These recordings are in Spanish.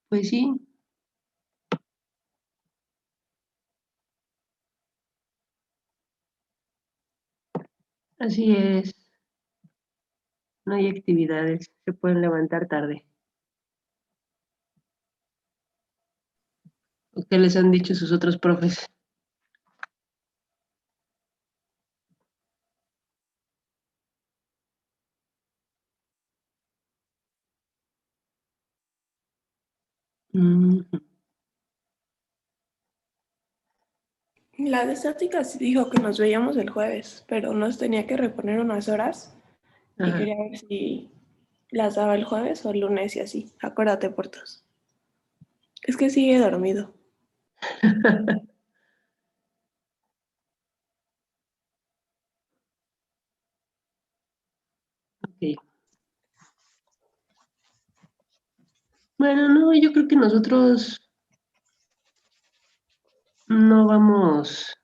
Pues sí, así es. No hay actividades, se pueden levantar tarde. ¿O qué les han dicho sus otros profes? Mm, La de estática sí dijo que nos veíamos el jueves, pero nos tenía que reponer unas horas y ajá. quería ver si las daba el jueves o el lunes y así. Acuérdate, Portos. Es que sigue dormido. Ok. Bueno, no, yo creo que nosotros no vamos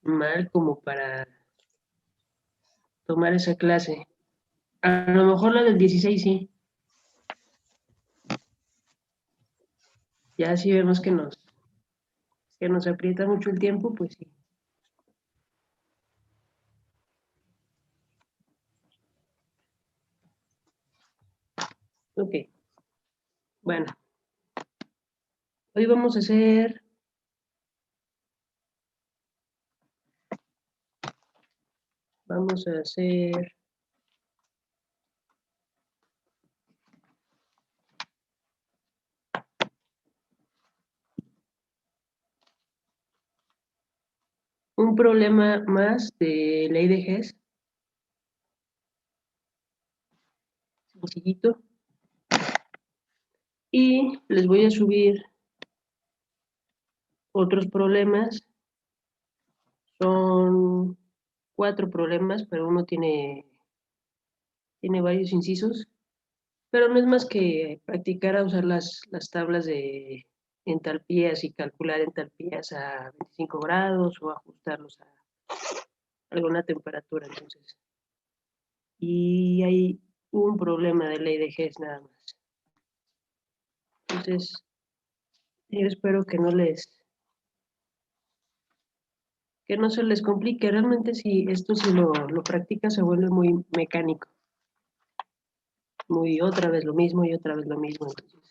mal como para tomar esa clase. A lo mejor la del 16 sí. Ya si vemos que nos aprieta mucho el tiempo, pues sí. Ok, bueno, hoy vamos a hacer un problema más de ley de Hess, sencillito, y les voy a subir otros problemas. Son 4 problemas, pero uno tiene varios incisos, pero no es más que practicar a usar las tablas de entalpías y calcular entalpías a 25 grados o ajustarlos a alguna temperatura. Entonces, y hay un problema de ley de Hess nada más. Entonces, yo espero que no se les complique. Realmente si esto si lo practica se vuelve muy mecánico, muy otra vez lo mismo y otra vez lo mismo. Entonces,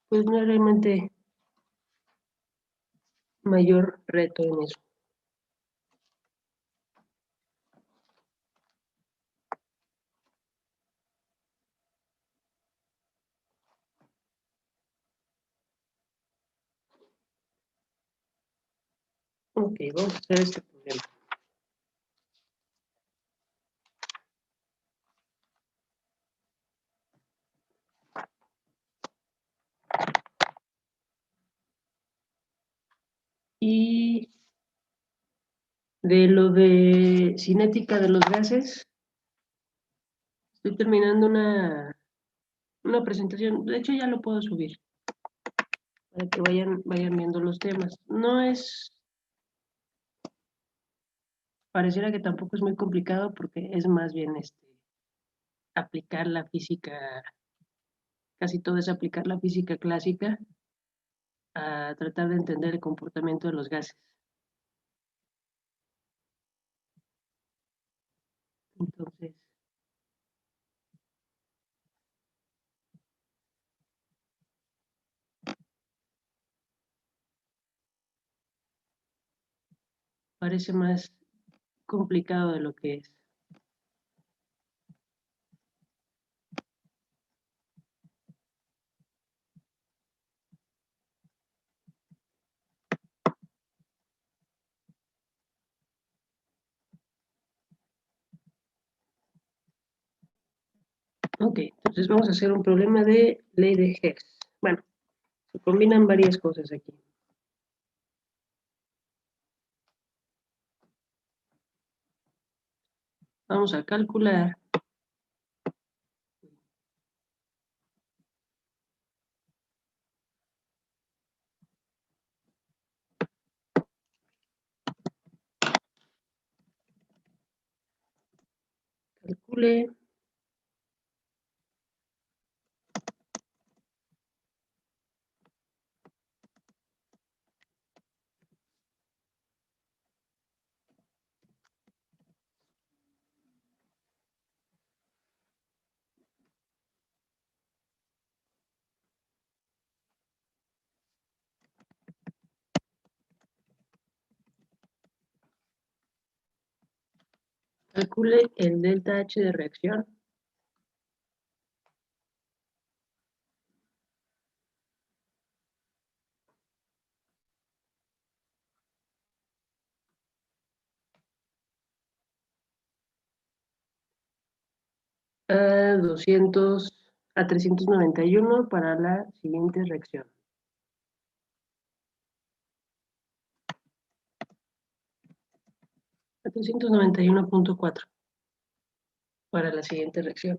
pues no hay realmente mayor reto en eso. Ok, vamos a hacer este problema. Y de lo de cinética de los gases, estoy terminando una presentación. De hecho, ya lo puedo subir para que vayan viendo los temas. No es, pareciera que tampoco es muy complicado porque es más bien aplicar la física, casi todo es aplicar la física clásica a tratar de entender el comportamiento de los gases. Entonces, parece más complicado de lo que es. Ok, entonces vamos a hacer un problema de ley de Higgs. Bueno, se combinan varias cosas aquí. Vamos a calcular Calcule calcule el delta H de reacción. A 391 para la siguiente reacción. A 391.4 para la siguiente reacción.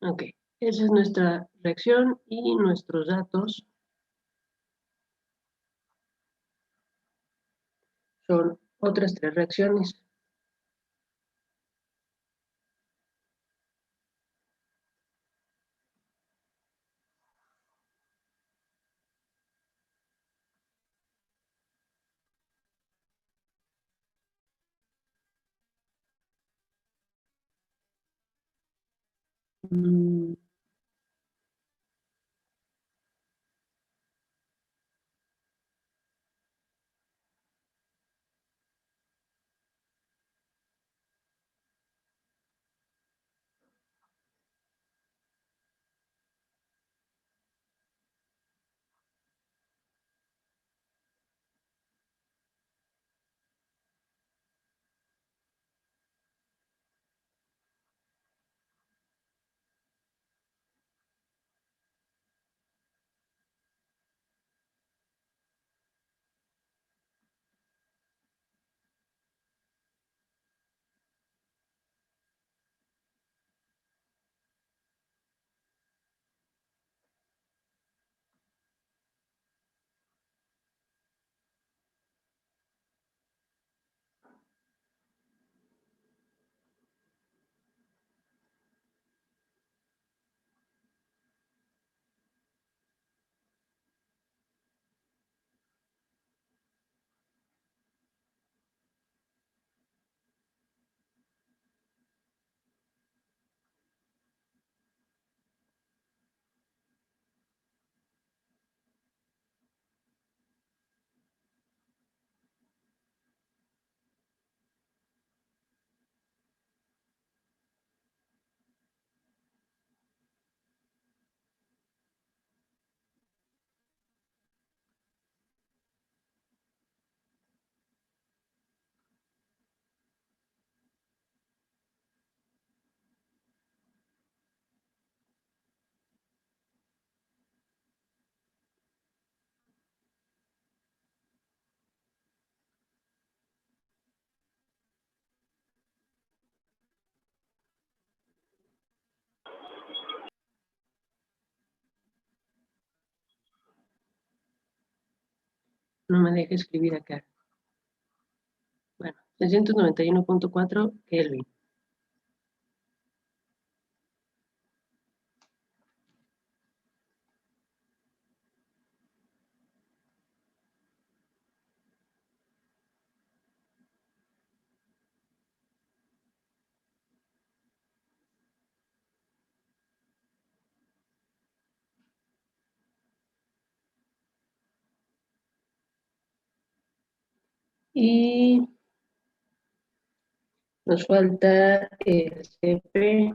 Ok, esa es nuestra reacción y nuestros datos son otras tres reacciones. Mm, no me deja escribir acá. Bueno, 691.4 Kelvin. Y nos falta el CP.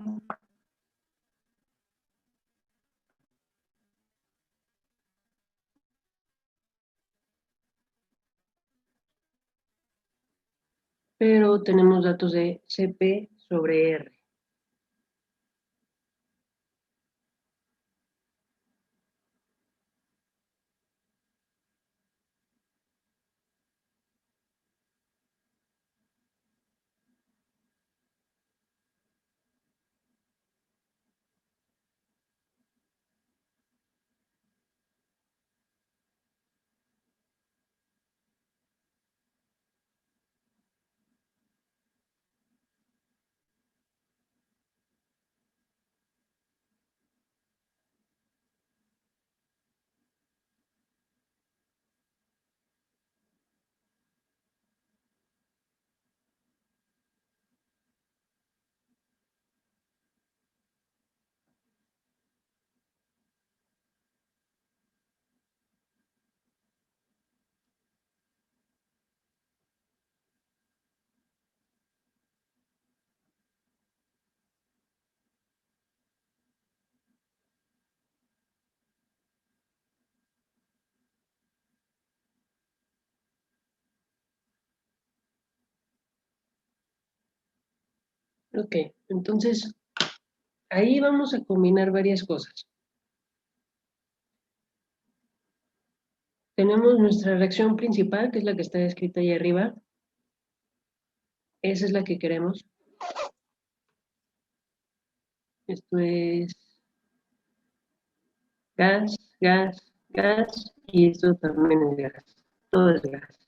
Pero tenemos datos de CP sobre R. Ok, entonces ahí vamos a combinar varias cosas. Tenemos nuestra reacción principal, que es la que está escrita ahí arriba. Esa es la que queremos. Esto es gas, gas, gas, y esto también es gas. Todo es gas.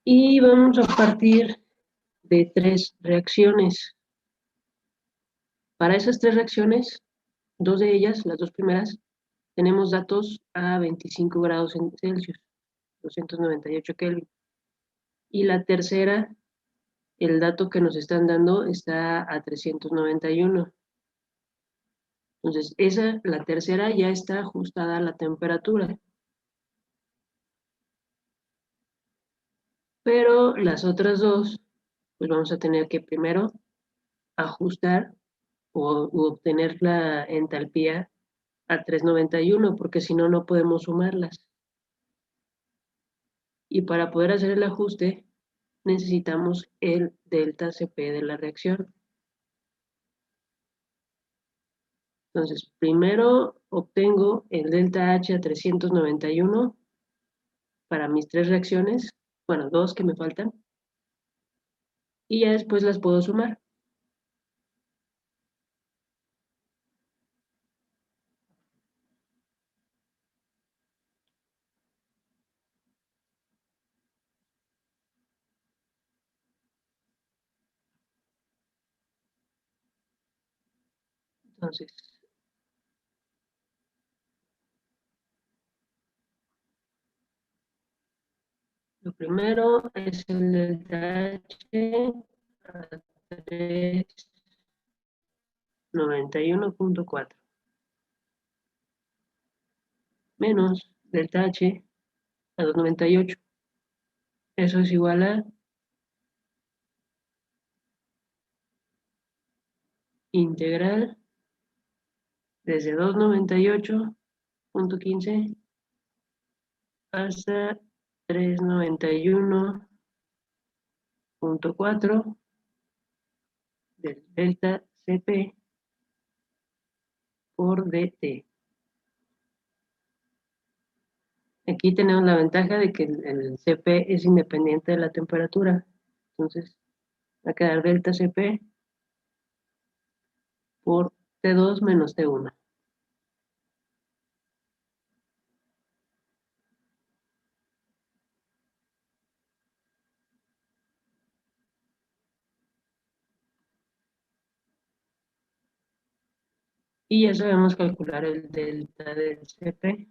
Y vamos a partir de 3 reacciones. Para esas 3 reacciones, 2 de ellas, las 2 primeras, tenemos datos a 25 grados Celsius, 298 Kelvin. Y la tercera, el dato que nos están dando está a 391. Entonces, la tercera ya está ajustada a la temperatura. Pero las otras dos, pues vamos a tener que primero ajustar u obtener la entalpía a 391, porque si no, no podemos sumarlas. Y para poder hacer el ajuste, necesitamos el delta Cp de la reacción. Entonces, primero obtengo el delta H a 391 para mis 3 reacciones, bueno, 2 que me faltan, y ya después las puedo sumar. Entonces, lo primero es el delta H a 391.4 menos delta H a 298. Eso es igual a integral desde 298.15 hasta 391.4 del delta Cp por dt. Aquí tenemos la ventaja de que el Cp es independiente de la temperatura. Entonces, va a quedar delta Cp por T2 menos T1. Y ya sabemos calcular el delta del Cp,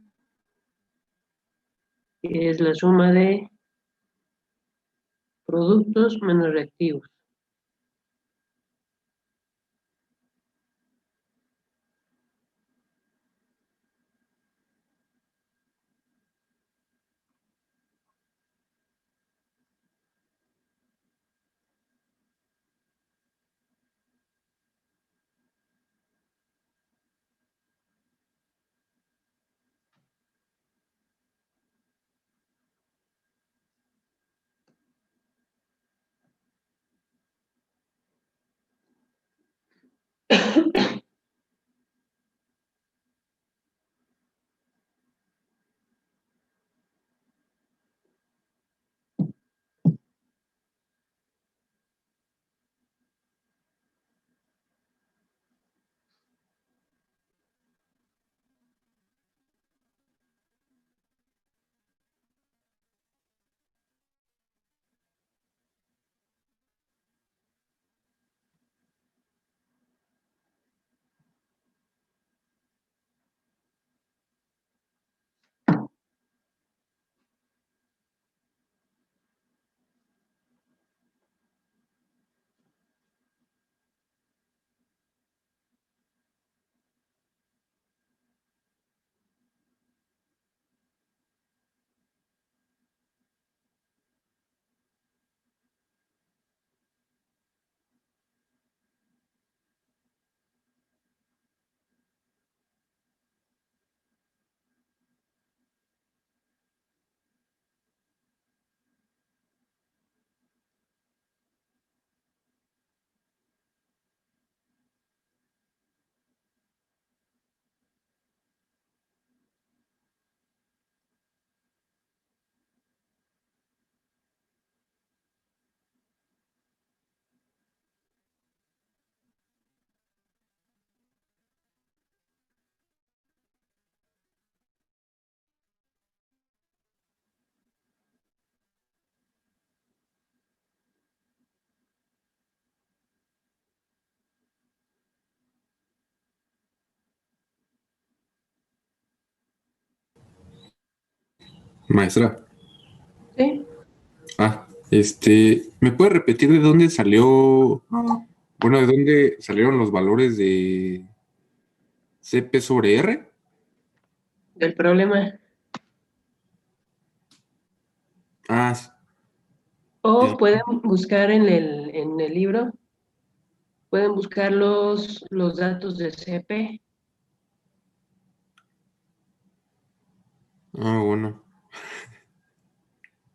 que es la suma de productos menos reactivos. Maestra. ¿Sí? ¿Me puede repetir de dónde salió, bueno, de dónde salieron los valores de CP sobre R? Del problema. Ah, O sí. pueden buscar en el libro, pueden buscar los datos de CP. Bueno.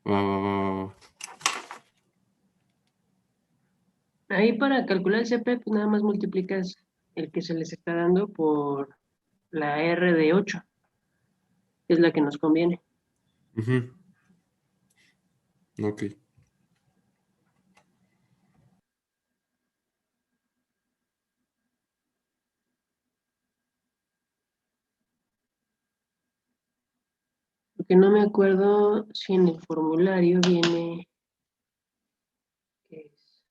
Va, va, va, va. Ahí para calcular el CP, pues nada más multiplicas el que se les está dando por la R de 8, que es la que nos conviene. Ujú. Ok. Porque no me acuerdo si en el formulario viene, ¿qué es?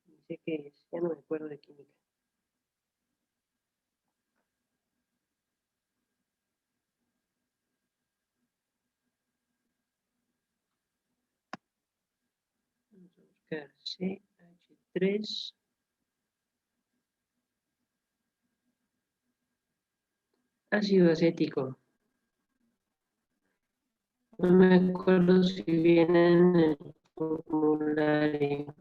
Dice que es, ya no me acuerdo de química. Vamos a buscar CH3. Ácido acético. No me acuerdo si viene en el formulario.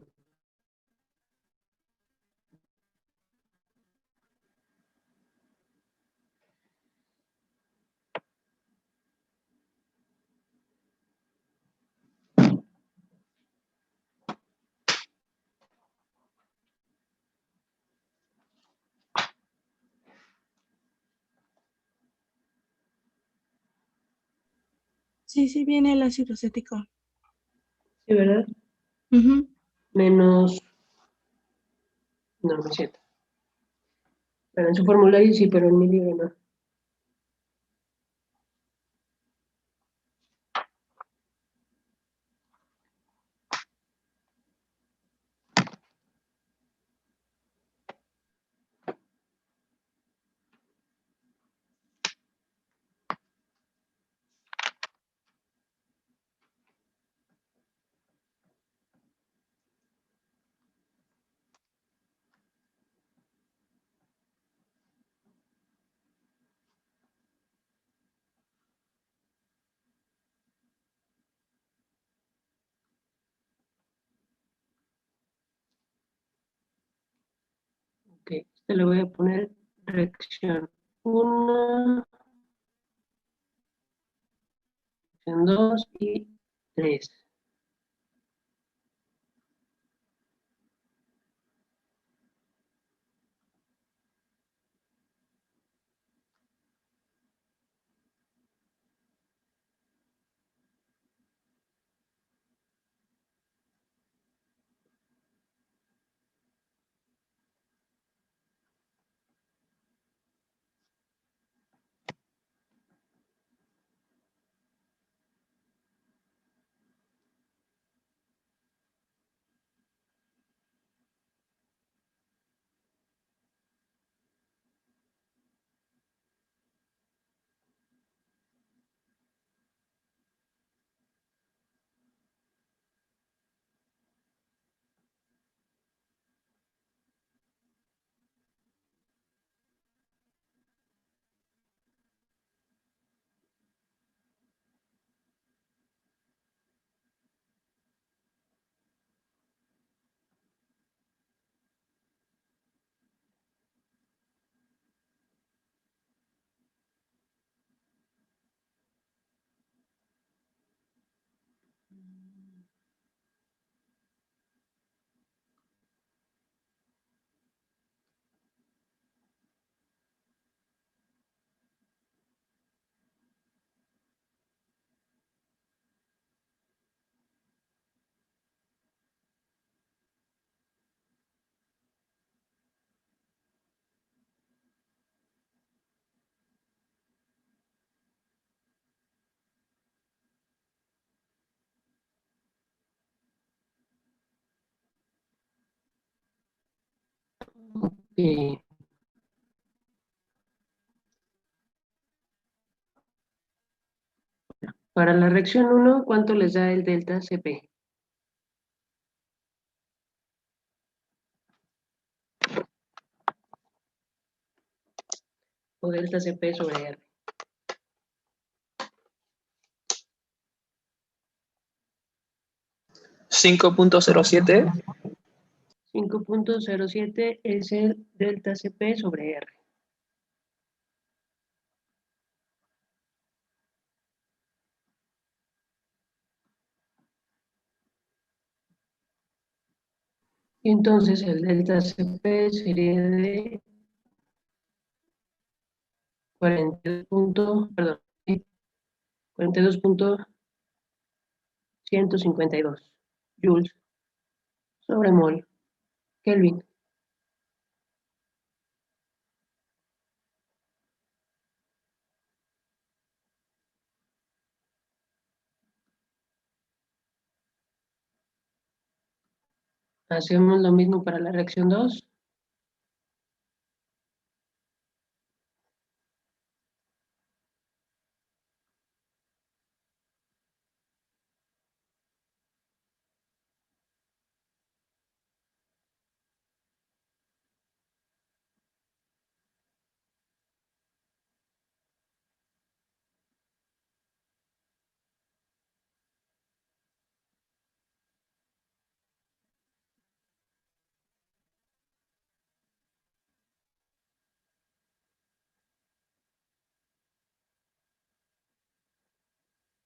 Sí, sí viene el ácido acético. Sí, ¿verdad? Ujú. Menos, no, no es cierto. Pero en su formulario sí, pero en mi libro no. Ok, este le voy a poner reacción 1, reacción 2 y 3. Ok, Para la reacción 1, ¿cuánto les da el delta Cp? O delta Cp sobre R. 5.07. 5.07 es el delta Cp sobre R. Y entonces el delta Cp sería de 42.152 joules sobre mol Kelvin. Hacemos lo mismo para la reacción 2.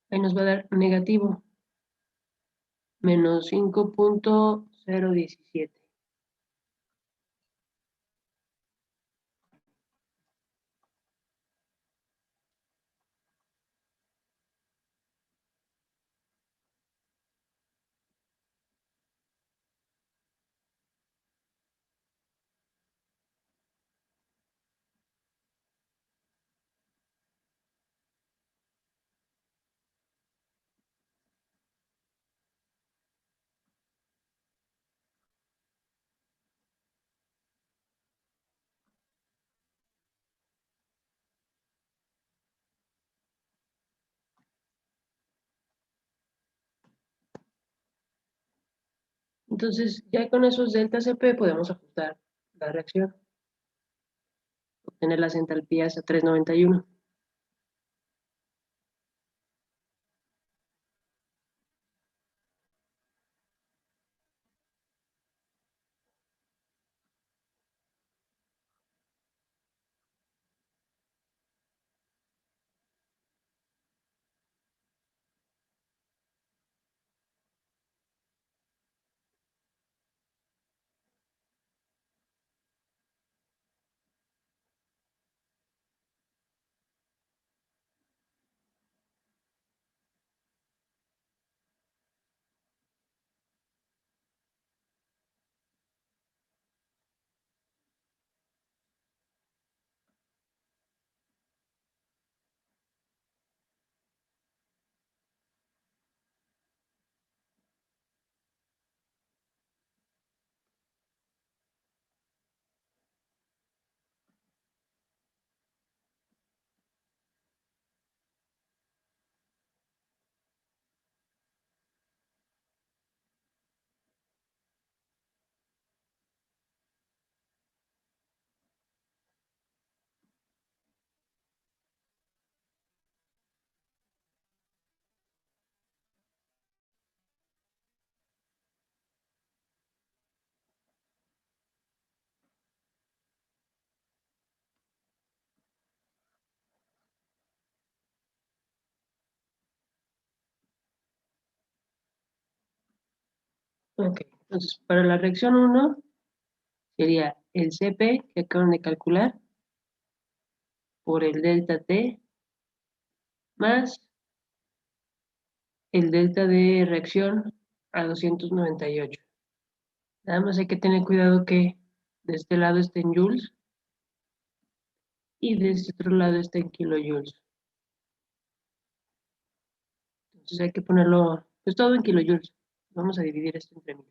Ahí nos va a dar negativo, menos 5.017. Entonces, ya con esos delta Cp podemos ajustar la reacción, obtener las entalpías a 391. Ok, entonces para la reacción 1 sería el Cp que acaban de calcular por el delta T más el delta de reacción a 298. Nada más hay que tener cuidado que de este lado esté en joules y de este otro lado esté en kilojoules. Entonces hay que ponerlo, pues todo en kilojoules. Vamos a dividir esto entre 1000.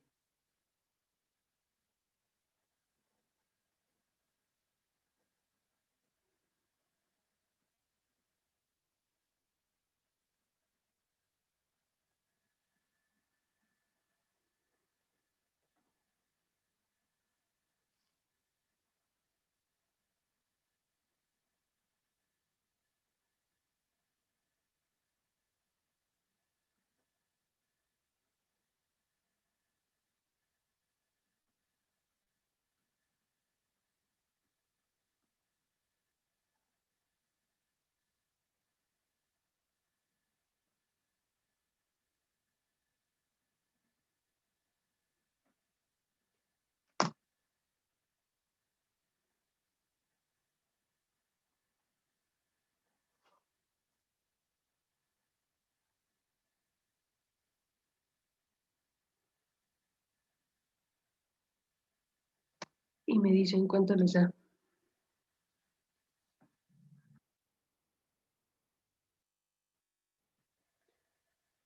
Y me dicen cuánto les da.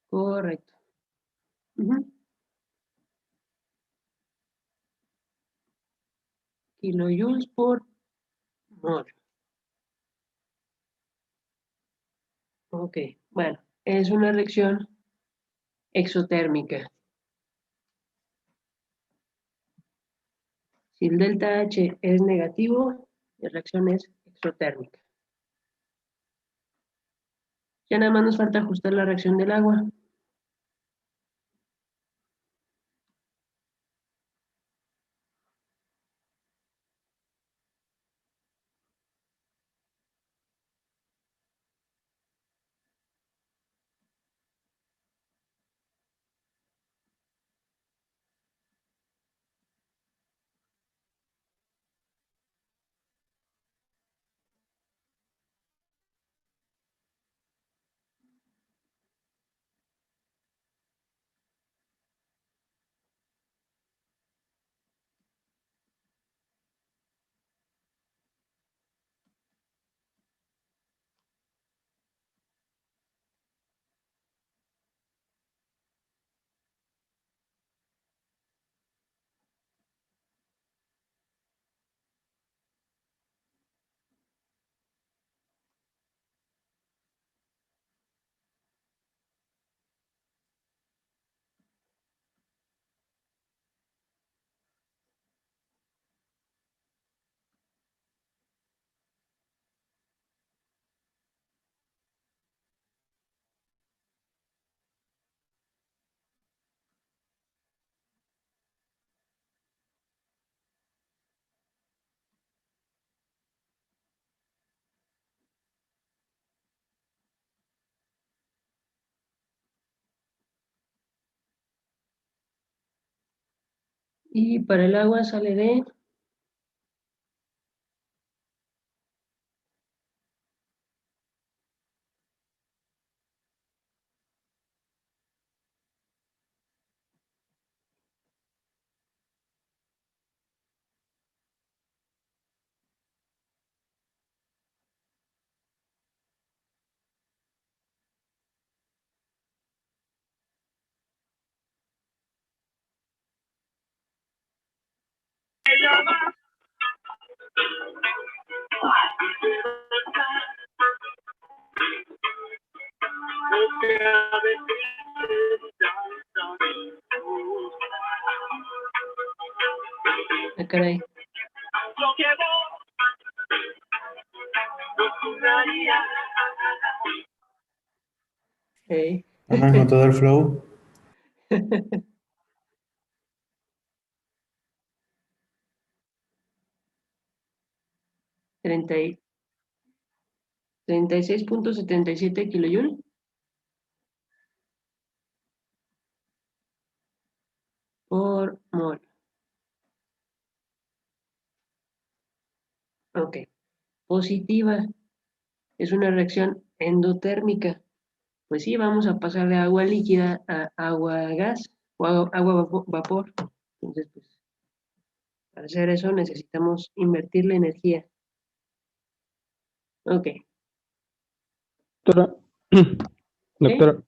Correcto. Ujú. Kilojoules por mol. Ok, bueno, es una reacción exotérmica. Si el delta H es negativo, la reacción es exotérmica. Ya nada más nos falta ajustar la reacción del agua. Y para el agua sale de 'Ah, caray. Ok. Con todo el flow. 36.77 kilojoules por mol. Ok. Positiva. Es una reacción endotérmica. Pues sí, vamos a pasar de agua líquida a agua gas o agua vapor. Entonces, pues, para hacer eso necesitamos invertir la energía. Ok. Doctora, ¿Sí? doctora,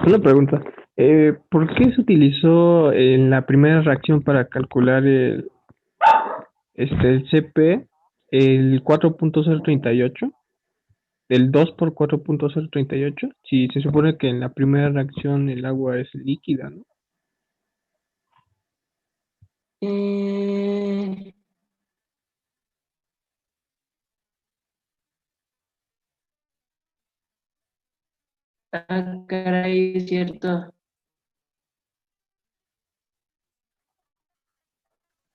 una pregunta. ¿Por qué se utilizó en la primera reacción para calcular el CP el 4.038? ¿El 2 por 4.038? Si se supone que en la primera reacción el agua es líquida, ¿no? Eh, caray, es cierto.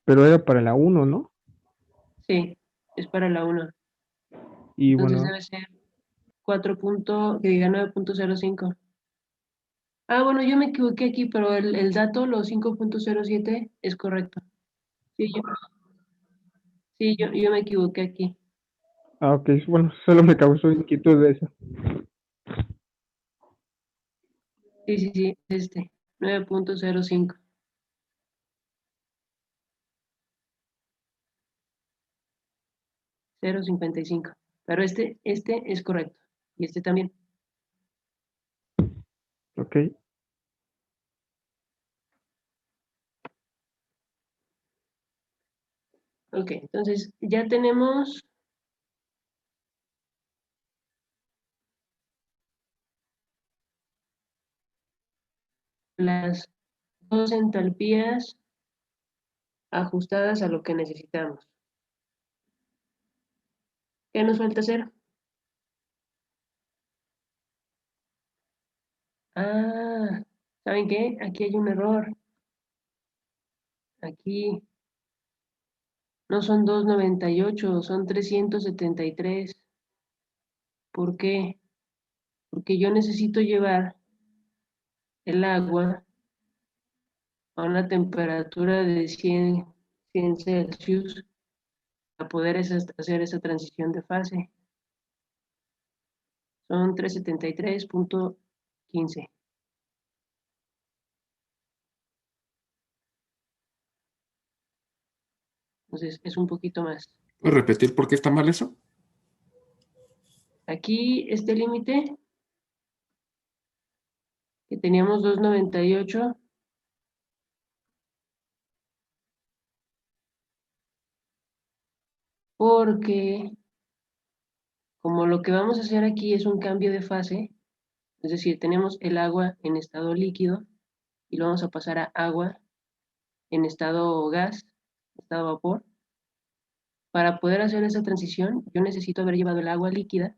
Pero era para la 1, ¿no? Sí, es para la 1. Y Entonces bueno, debe ser 9.05. Ah, bueno, yo me equivoqué aquí, pero el dato, los 5.07, es correcto. Sí, yo me equivoqué aquí. ok, bueno, solo me causó inquietud de eso. Sí, 9.05. 0.55. Pero este es correcto. Y este también. Ok. Ok, entonces ya tenemos las dos entalpías ajustadas a lo que necesitamos. ¿Qué nos falta hacer? Ah, ¿saben qué? Aquí hay un error. Aquí no son 298, son 373. ¿Por qué? Porque yo necesito llevar el agua a una temperatura de 100 Celsius para poder hacer esa transición de fase. Son 373.15. Entonces es un poquito más. ¿Puedes repetir por qué está mal eso? Aquí este límite que teníamos 298 porque como lo que vamos a hacer aquí es un cambio de fase, es decir, tenemos el agua en estado líquido y lo vamos a pasar a agua en estado gas, estado vapor. Para poder hacer esa transición, yo necesito haber llevado el agua líquida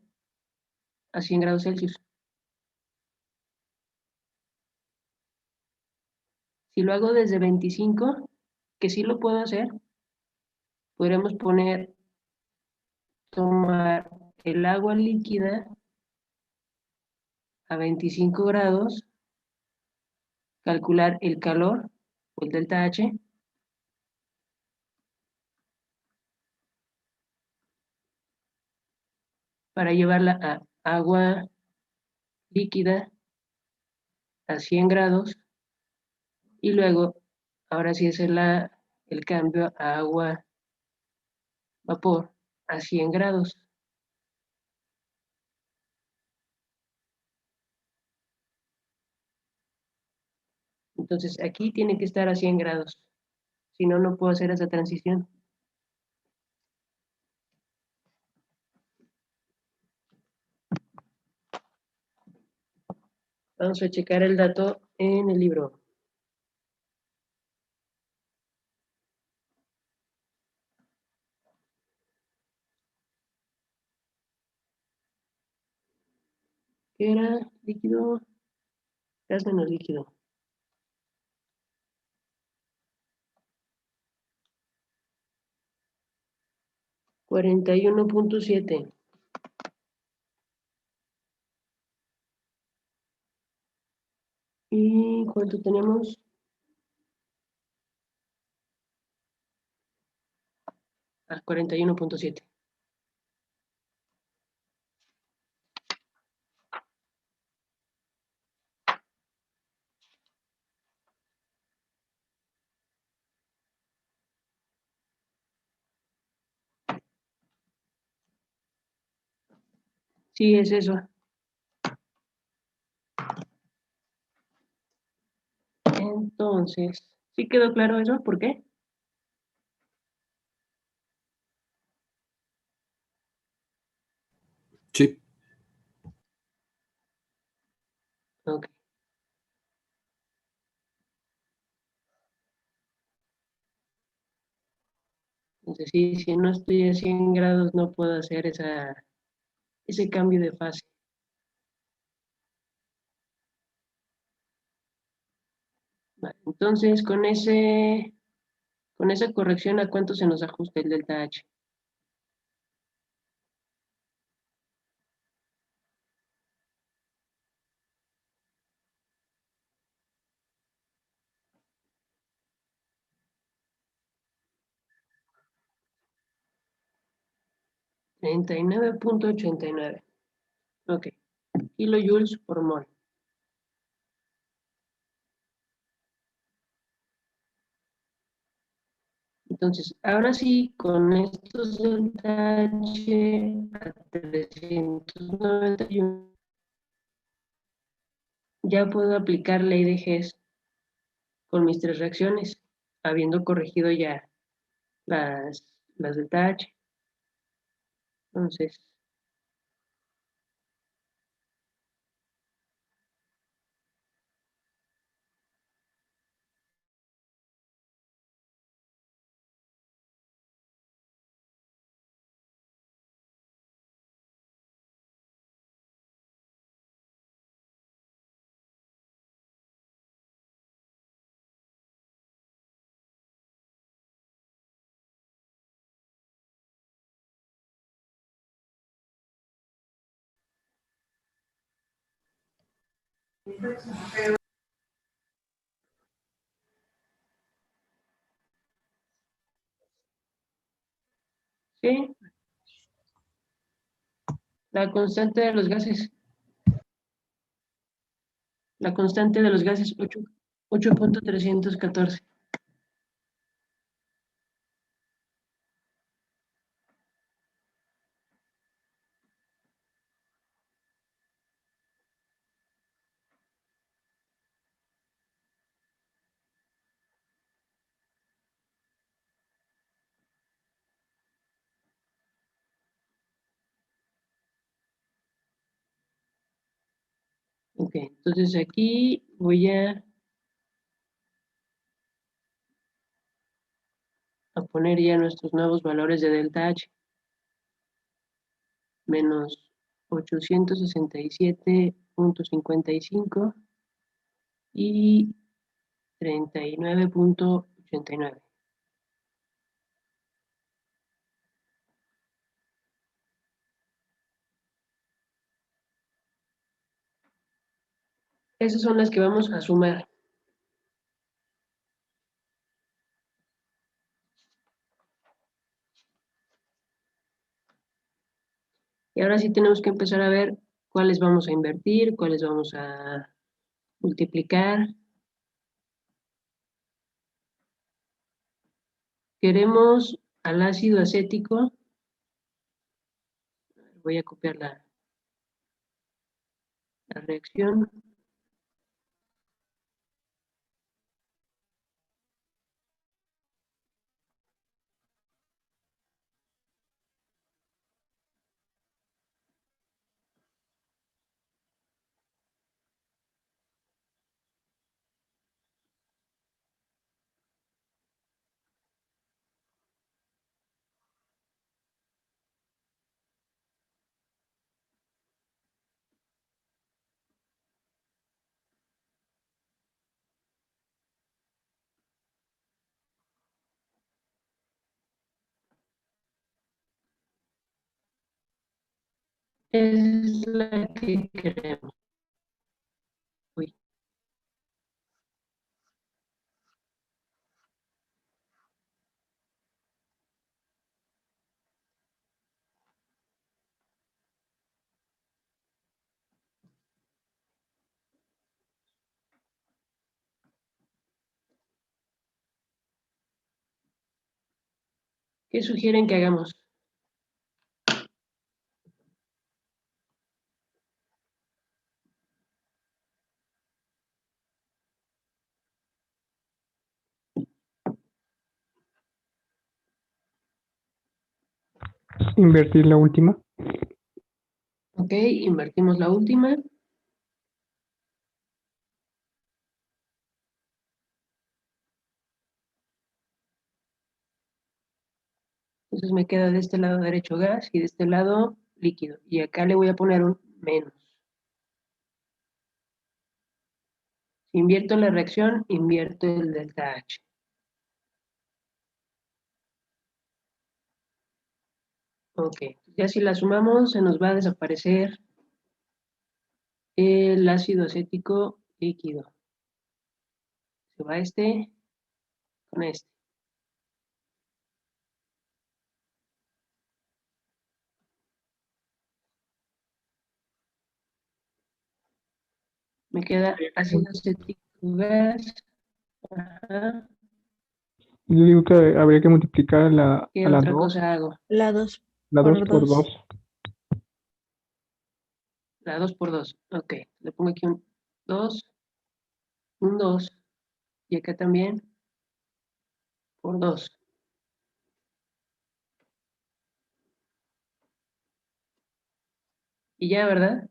a 100 grados Celsius. Si lo hago desde 25, que sí lo puedo hacer, podremos tomar el agua líquida a 25 grados, calcular el calor, o el delta H, para llevarla a agua líquida a 100 grados y luego, ahora sí hacer el cambio a agua vapor a 100 grados. Entonces aquí tiene que estar a 100 grados, si no, no puedo hacer esa transición. Vamos a checar el dato en el libro. ¿Qué era? Líquido, gas menos líquido. $41.7. ¿Y cuánto tenemos? Ah, 41.7. Sí, es eso. Entonces, ¿sí quedó claro eso? ¿Por qué? Sí. Ok. Entonces, sí, si no estoy a 100 grados, no puedo hacer ese cambio de fase. Vale, entonces, con esa corrección, ¿a cuánto se nos ajusta el delta H? $39.89. Ok. Kilojoules por mol. Entonces, ahora sí, con estos delta H a 391, ya puedo aplicar ley de Hess con mis tres reacciones, habiendo corregido ya las delta H. Entonces, ¿sí? La constante de los gases. La constante de los gases, 8.314. Ok, entonces aquí voy a poner ya nuestros nuevos valores de delta H. Menos 867.55 y 39.89. Esas son las que vamos a sumar. Y ahora sí tenemos que empezar a ver cuáles vamos a invertir, cuáles vamos a multiplicar. Queremos al ácido acético. Voy a copiar la reacción. Es la que queremos. Uy. ¿Qué sugieren que hagamos? Invertir la última. Ok, invertimos la última. Entonces me queda de este lado derecho gas y de este lado líquido. Y acá le voy a poner un menos. Si invierto la reacción, invierto el delta H. Ok, ya si la sumamos, se nos va a desaparecer el ácido acético líquido. Se va este con este. Me queda ácido acético gas. Ajá. Yo digo que habría que multiplicar ¿Qué a la otra 2, cosa hago? La 2 la 2 por por 2. 2. La 2 por 2. Ok, le pongo aquí un 2, un 2. Y acá también por 2. Y ya, ¿verdad?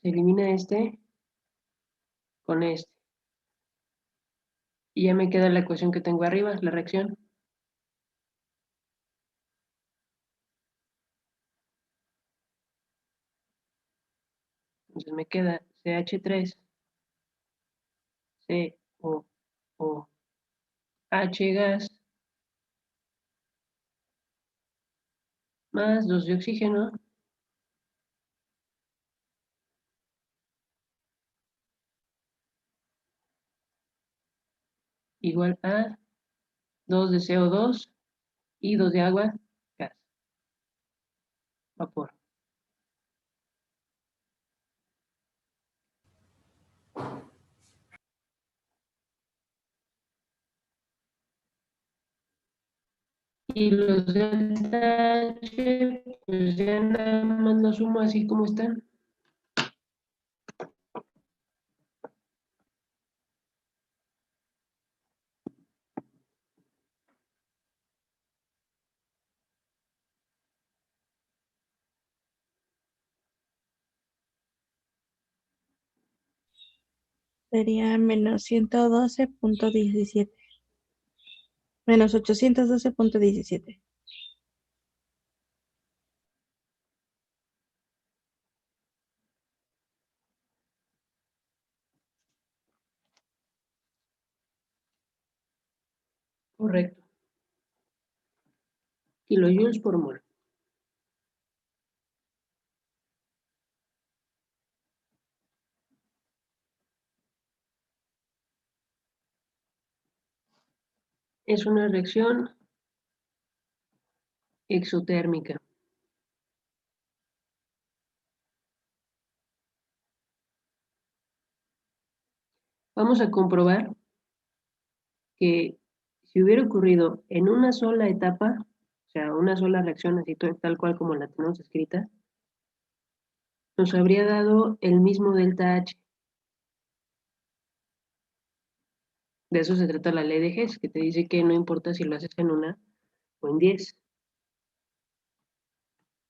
Se elimina este con este. Y ya me queda la ecuación que tengo arriba, la reacción. Entonces me queda CH3, COO, H gas, más 2 de oxígeno, igual a 2 de CO2 y 2 de agua, gas, vapor. Y los delta H, pues ya nada más los sumo así como están. Sería menos 112.17. Menos 812.17. Correcto. Kilojoules por mol. Es una reacción exotérmica. Vamos a comprobar que si hubiera ocurrido en una sola etapa, o sea, una sola reacción así tal cual como la tenemos escrita, nos habría dado el mismo delta H. De eso se trata la ley de Hess, que te dice que no importa si lo haces en una o en 10.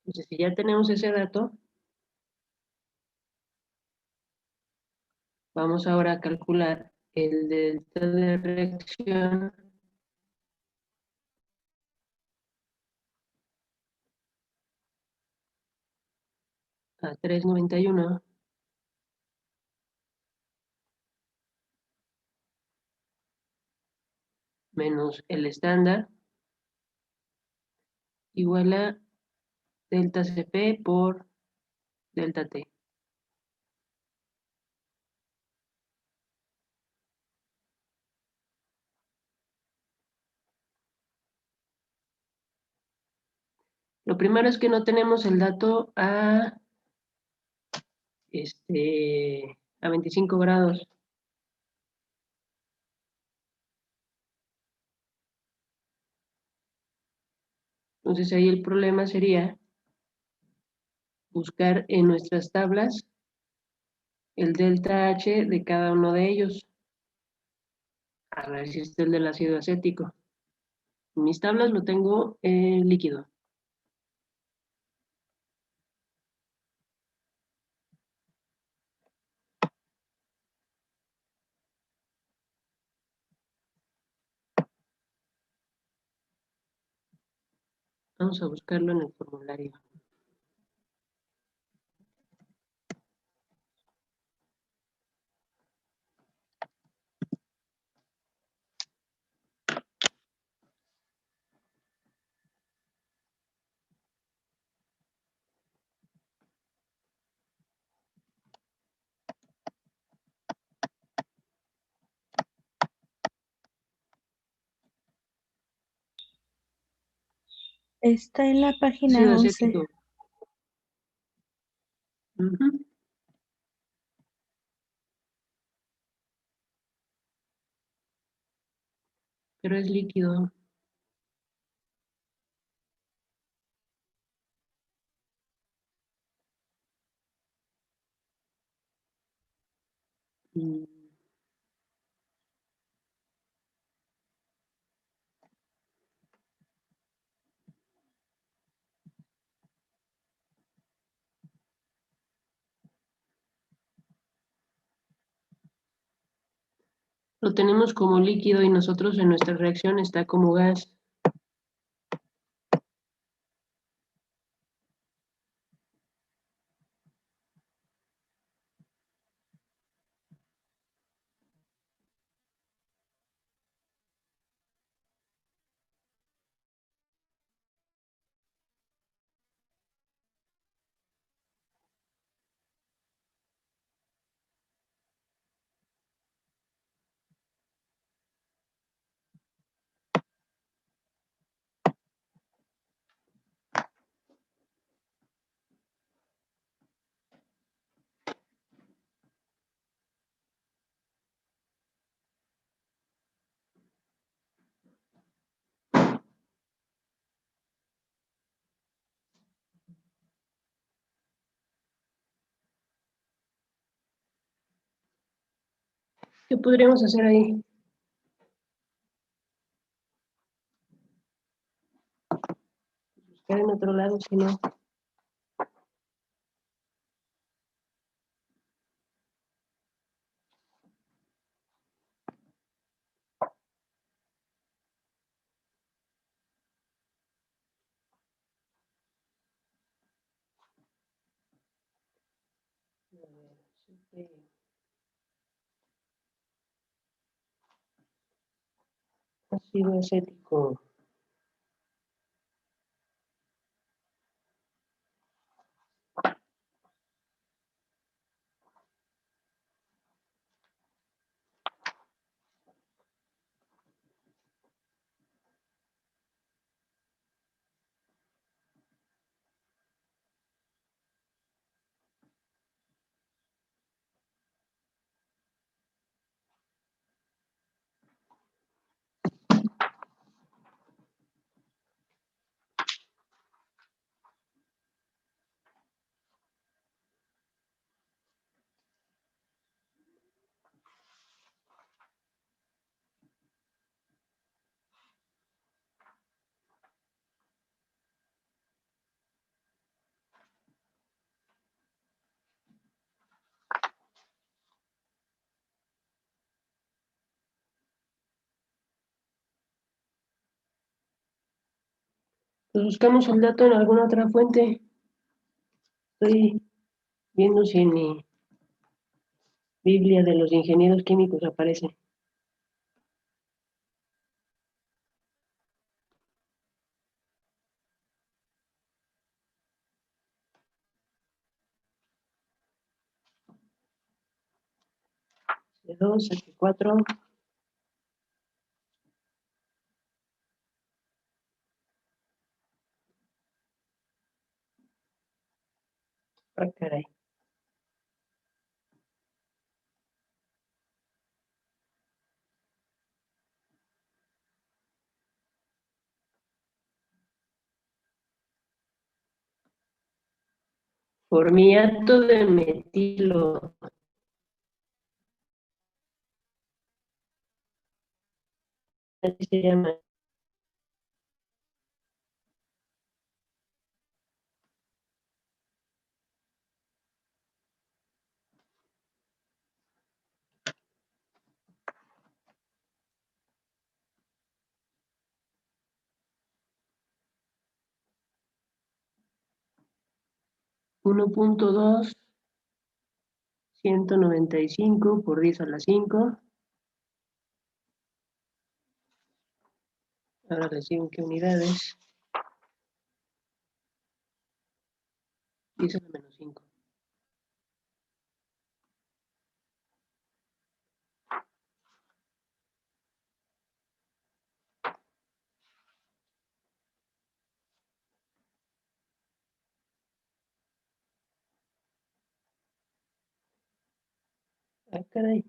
Entonces, si ya tenemos ese dato, vamos ahora a calcular el delta de reacción a 391 menos el estándar igual a delta Cp por delta T. Lo primero es que no tenemos el dato a 25 grados. Entonces ahí el problema sería buscar en nuestras tablas el delta H de cada uno de ellos. A ver si está el del ácido acético. En mis tablas lo tengo líquido. Vamos a buscarlo en el formulario. Está en la página Ácido 11. acético. Ujú. pero es líquido. Mm, Lo tenemos como líquido y nosotros en nuestra reacción está como gas. ¿Qué podríamos hacer ahí? Buscar en otro lado, si no. A ver, ácido acético. Pues buscamos el dato en alguna otra fuente. Estoy viendo si en mi Biblia de los ingenieros químicos aparece. C2, H4. Ah, caray. Formiato de metilo. Así se llama. Uno punto dos, 195 por 10 a la 5. Ahora reciben qué unidades. 10 a la menos 5. Ah, caray.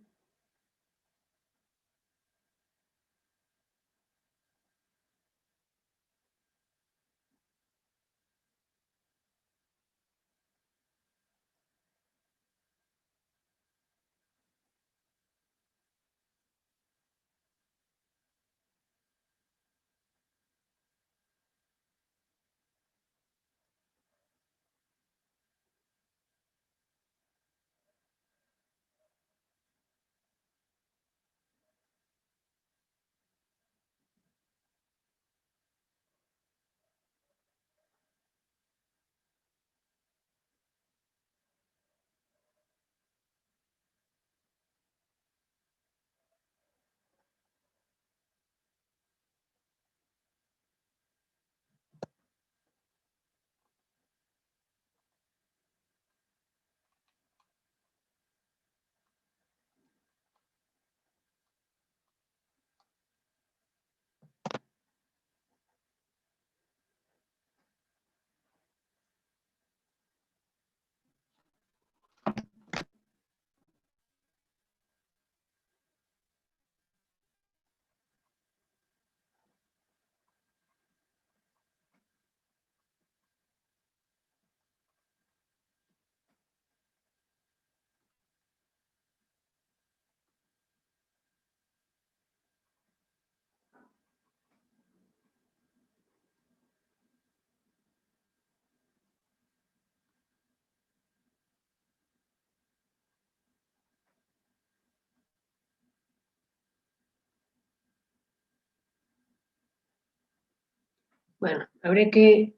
Bueno, habría que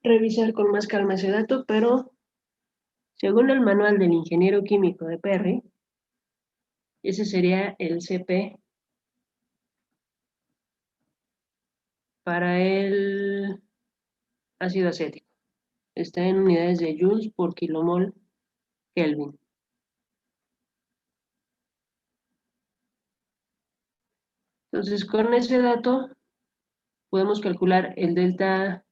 revisar con más calma ese dato, pero según el manual del ingeniero químico de Perry, ese sería el CP para el ácido acético. Está en unidades de joules por kilomol Kelvin. Entonces, con ese dato podemos calcular el delta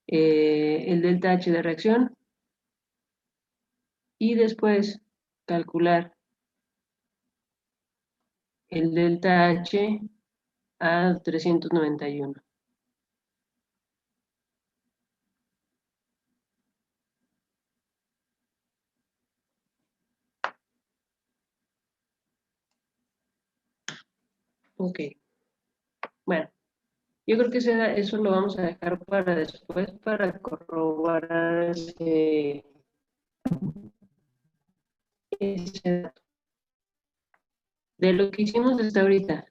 H de reacción y después calcular el delta H a 391. Ok. Bueno, yo creo que eso lo vamos a dejar para después, para corroborar ese dato. De lo que hicimos hasta ahorita.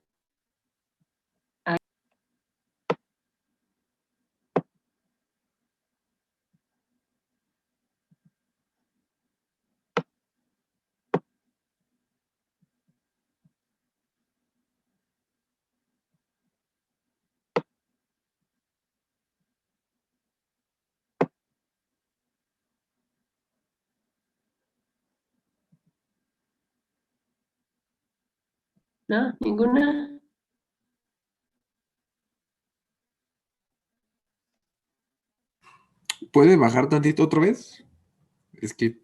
¿No? ¿Ninguna? ¿Puede bajar tantito otra vez? Es que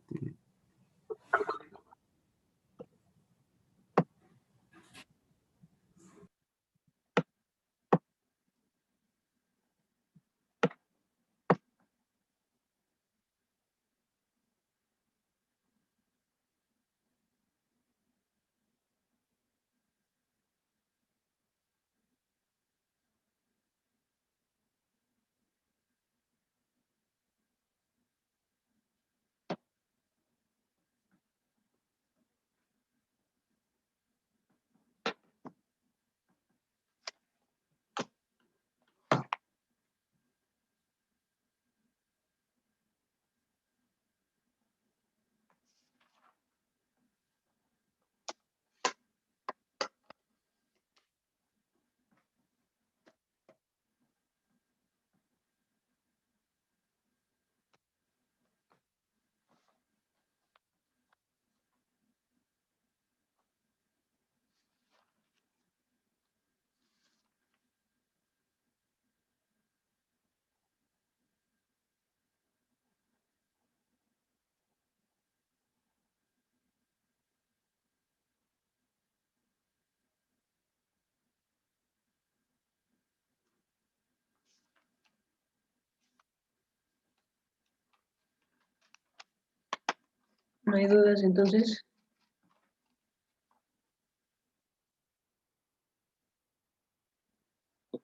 ¿no hay dudas entonces?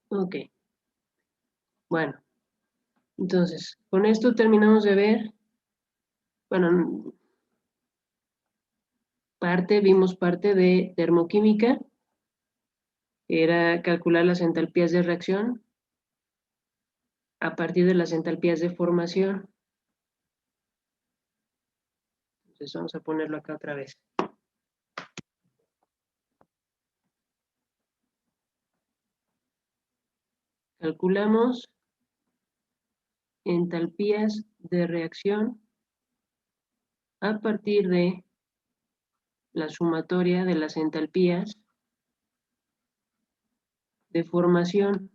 Ok. Bueno, entonces, con esto terminamos de ver, bueno, vimos parte de termoquímica, que era calcular las entalpías de reacción a partir de las entalpías de formación. Entonces vamos a ponerlo acá otra vez. Calculamos entalpías de reacción a partir de la sumatoria de las entalpías de formación.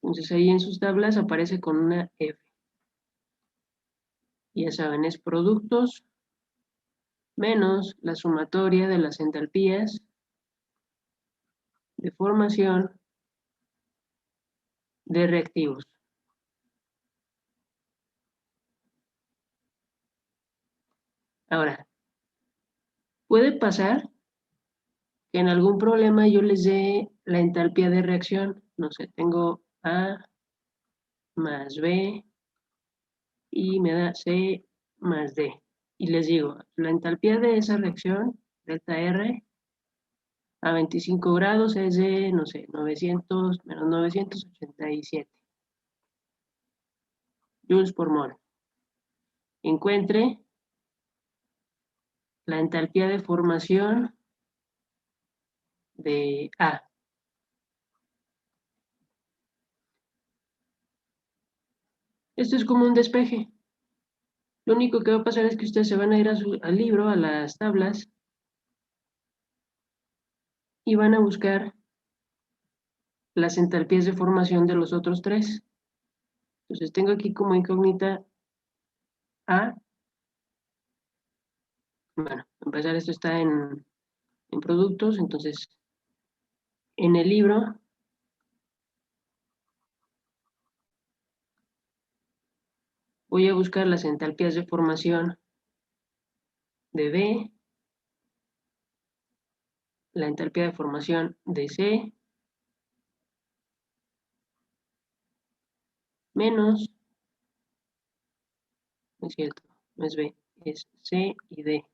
Entonces ahí en sus tablas aparece con una F. Ya saben, es productos menos la sumatoria de las entalpías de formación de reactivos. Ahora, puede pasar que en algún problema yo les dé la entalpía de reacción. No sé, tengo A más B y me da C más D. Y les digo, la entalpía de esa reacción, delta R, a 25 grados es de, no sé, 900 menos 987 joules por mol. Encuentre la entalpía de formación de A. Esto es como un despeje. Lo único que va a pasar es que ustedes se van a ir al libro, a las tablas, y van a buscar las entalpías de formación de los otros tres. Entonces tengo aquí como incógnita A. Bueno, para empezar esto está en productos, entonces en el libro voy a buscar las entalpías de formación de B, la entalpía de formación de C, menos, no es cierto, no es B, es C y D.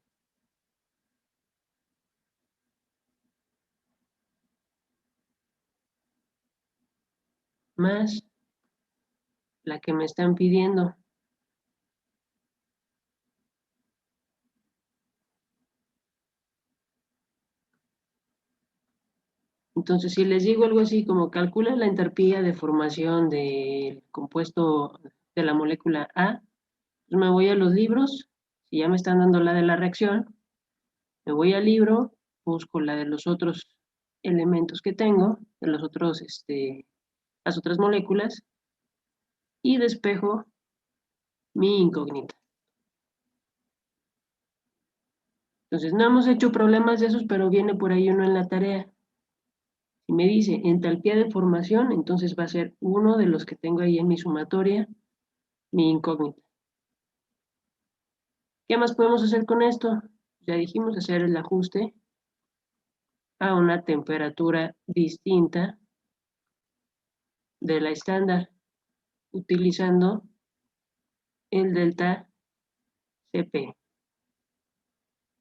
Más la que me están pidiendo. Entonces, si les digo algo así como calcula la entalpía de formación del compuesto de la molécula A, pues me voy a los libros, si ya me están dando la de la reacción, me voy al libro, busco la de los otros elementos que tengo, de los otros, las otras moléculas, y despejo mi incógnita. Entonces, no hemos hecho problemas de esos, pero viene por ahí uno en la tarea. Si me dice entalpía de formación, entonces va a ser uno de los que tengo ahí en mi sumatoria, mi incógnita. ¿Qué más podemos hacer con esto? Ya dijimos hacer el ajuste a una temperatura distinta de la estándar, utilizando el delta Cp.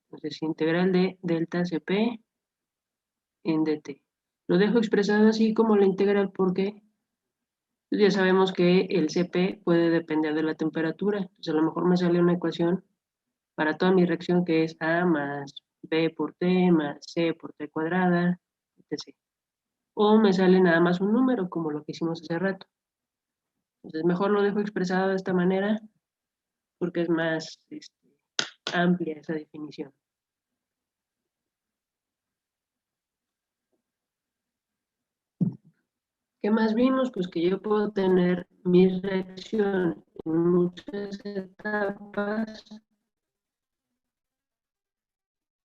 Entonces, integral de delta Cp en dt. Lo dejo expresado así como la integral porque ya sabemos que el Cp puede depender de la temperatura. Entonces, a lo mejor me sale una ecuación para toda mi reacción que es A más B por T más C por T cuadrada, etc. O me sale nada más un número, como lo que hicimos hace rato. Entonces, mejor lo dejo expresado de esta manera porque es más amplia esa definición. ¿Qué más vimos? Pues que yo puedo tener mi reacción en muchas etapas.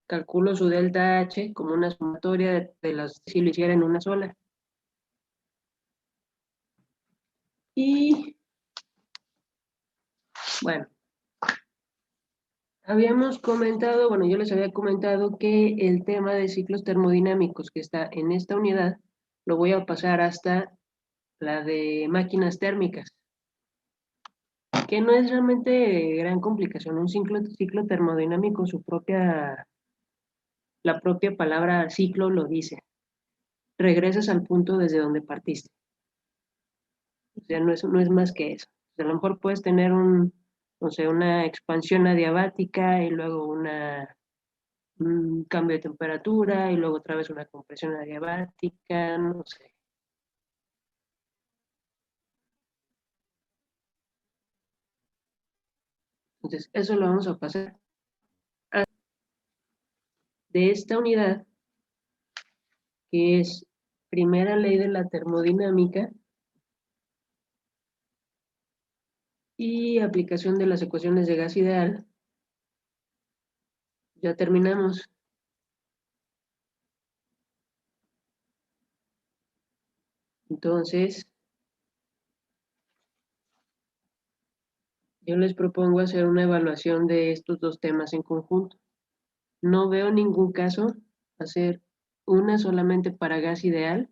Calculo su delta H como una sumatoria de las si lo hiciera en una sola. Y bueno, habíamos comentado, bueno, yo les había comentado que el tema de ciclos termodinámicos que está en esta unidad lo voy a pasar hasta la de máquinas térmicas, que no es realmente gran complicación. Un ciclo termodinámico, la propia palabra ciclo lo dice. Regresas al punto desde donde partiste. O sea, no es más que eso. O sea, a lo mejor puedes tener no sé, una expansión adiabática y luego un cambio de temperatura y luego otra vez una compresión adiabática, no sé. Entonces, eso lo vamos a pasar de esta unidad, que es primera ley de la termodinámica y aplicación de las ecuaciones de gas ideal. Ya terminamos. Entonces, yo les propongo hacer una evaluación de estos dos temas en conjunto. No veo ningún caso hacer una solamente para gas ideal,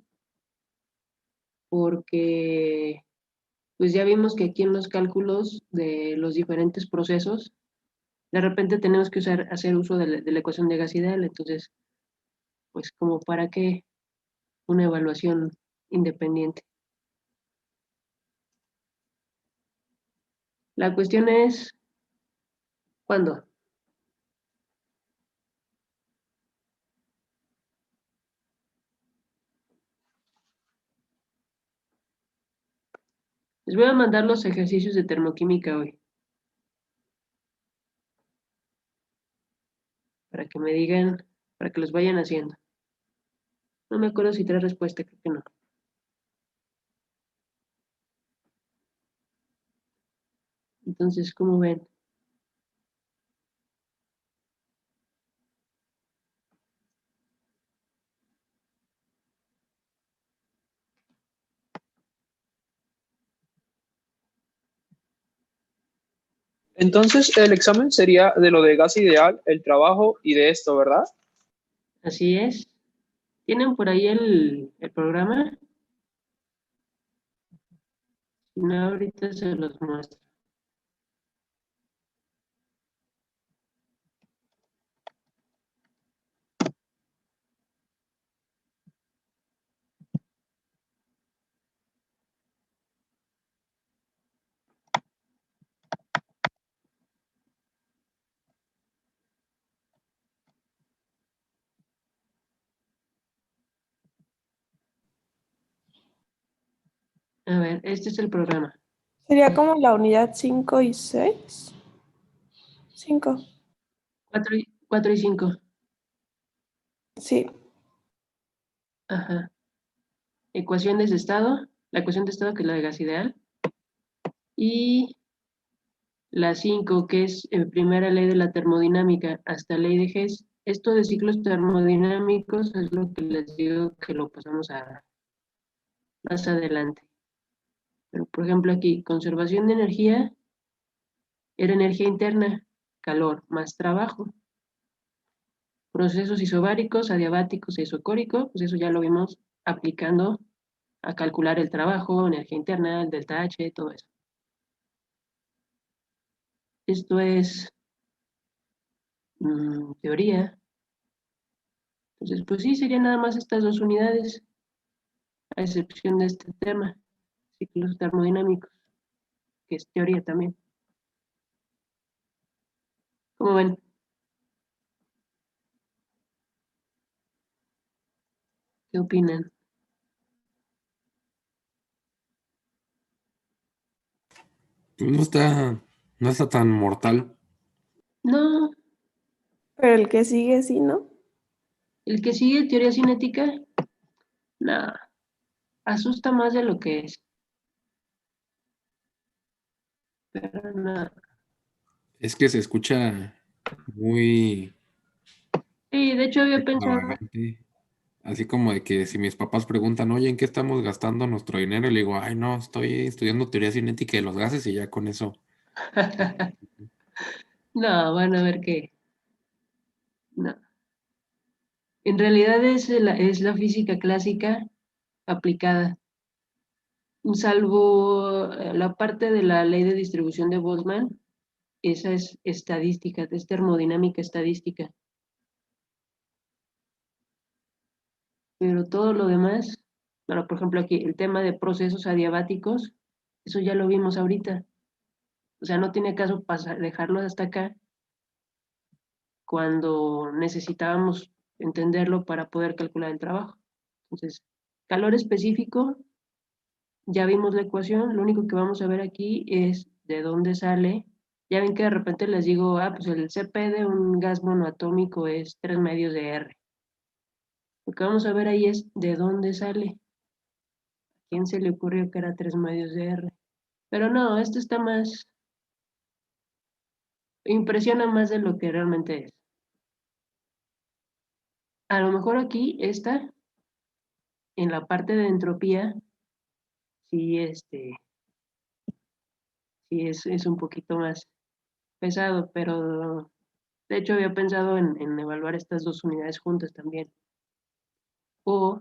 porque pues ya vimos que aquí en los cálculos de los diferentes procesos, de repente tenemos que hacer uso de la ecuación de gas ideal. Entonces, pues como para qué una evaluación independiente. La cuestión es, ¿cuándo? Les voy a mandar los ejercicios de termoquímica hoy. Para que me digan, para que los vayan haciendo. No me acuerdo si trae respuesta, creo que no. Entonces, ¿cómo ven? Entonces, el examen sería de lo de gas ideal, el trabajo y de esto, ¿verdad? Así es. ¿Tienen por ahí el programa? Si no, ahorita se los muestro. A ver, este es el programa. Sería como la unidad 5 y 6. 5. 4 y 5. Sí. Ajá. Ecuaciones de estado. La ecuación de estado que es la de gas ideal. Y la 5, que es primera ley de la termodinámica hasta ley de Hess. Esto de ciclos termodinámicos es lo que les digo que lo pasamos a más adelante. Pero, por ejemplo, aquí, conservación de energía era energía interna, calor más trabajo. Procesos isobáricos, adiabáticos e isocóricos, pues eso ya lo vimos aplicando a calcular el trabajo, energía interna, el delta H, todo eso. Esto es teoría. Entonces, pues sí, serían nada más estas dos unidades, a excepción de este tema, ciclos termodinámicos, que es teoría también. ¿Cómo ven? ¿Qué opinan? No está tan mortal. No, Pero el que sigue sí, ¿no? el que sigue teoría cinética, no, asusta más de lo que es. Pero no. Es que se escucha muy Sí, de hecho había pensado, extravagante. Así como de que si mis papás preguntan, oye, ¿en qué estamos gastando nuestro dinero? Y le digo, ay, no, estoy estudiando teoría cinética de los gases y ya con eso. no, van a ver que no. En realidad es la física clásica aplicada, salvo la parte de la ley de distribución de Boltzmann, esa es estadística, es termodinámica estadística. Pero todo lo demás, bueno, por ejemplo aquí el tema de procesos adiabáticos, eso ya lo vimos ahorita. O sea, no tiene caso dejarlo hasta acá cuando necesitábamos entenderlo para poder calcular el trabajo. Entonces, calor específico, ya vimos la ecuación, lo único que vamos a ver aquí es de dónde sale. Ya ven que de repente les digo, pues el CP de un gas monoatómico es 3 medios de R. Lo que vamos a ver ahí es de dónde sale. ¿A quién se le ocurrió que era 3 medios de R? Pero no, esto está más, impresiona más de lo que realmente es. A lo mejor aquí está, en la parte de entropía, sí, sí es un poquito más pesado, pero de hecho había pensado en evaluar estas dos unidades juntas también. O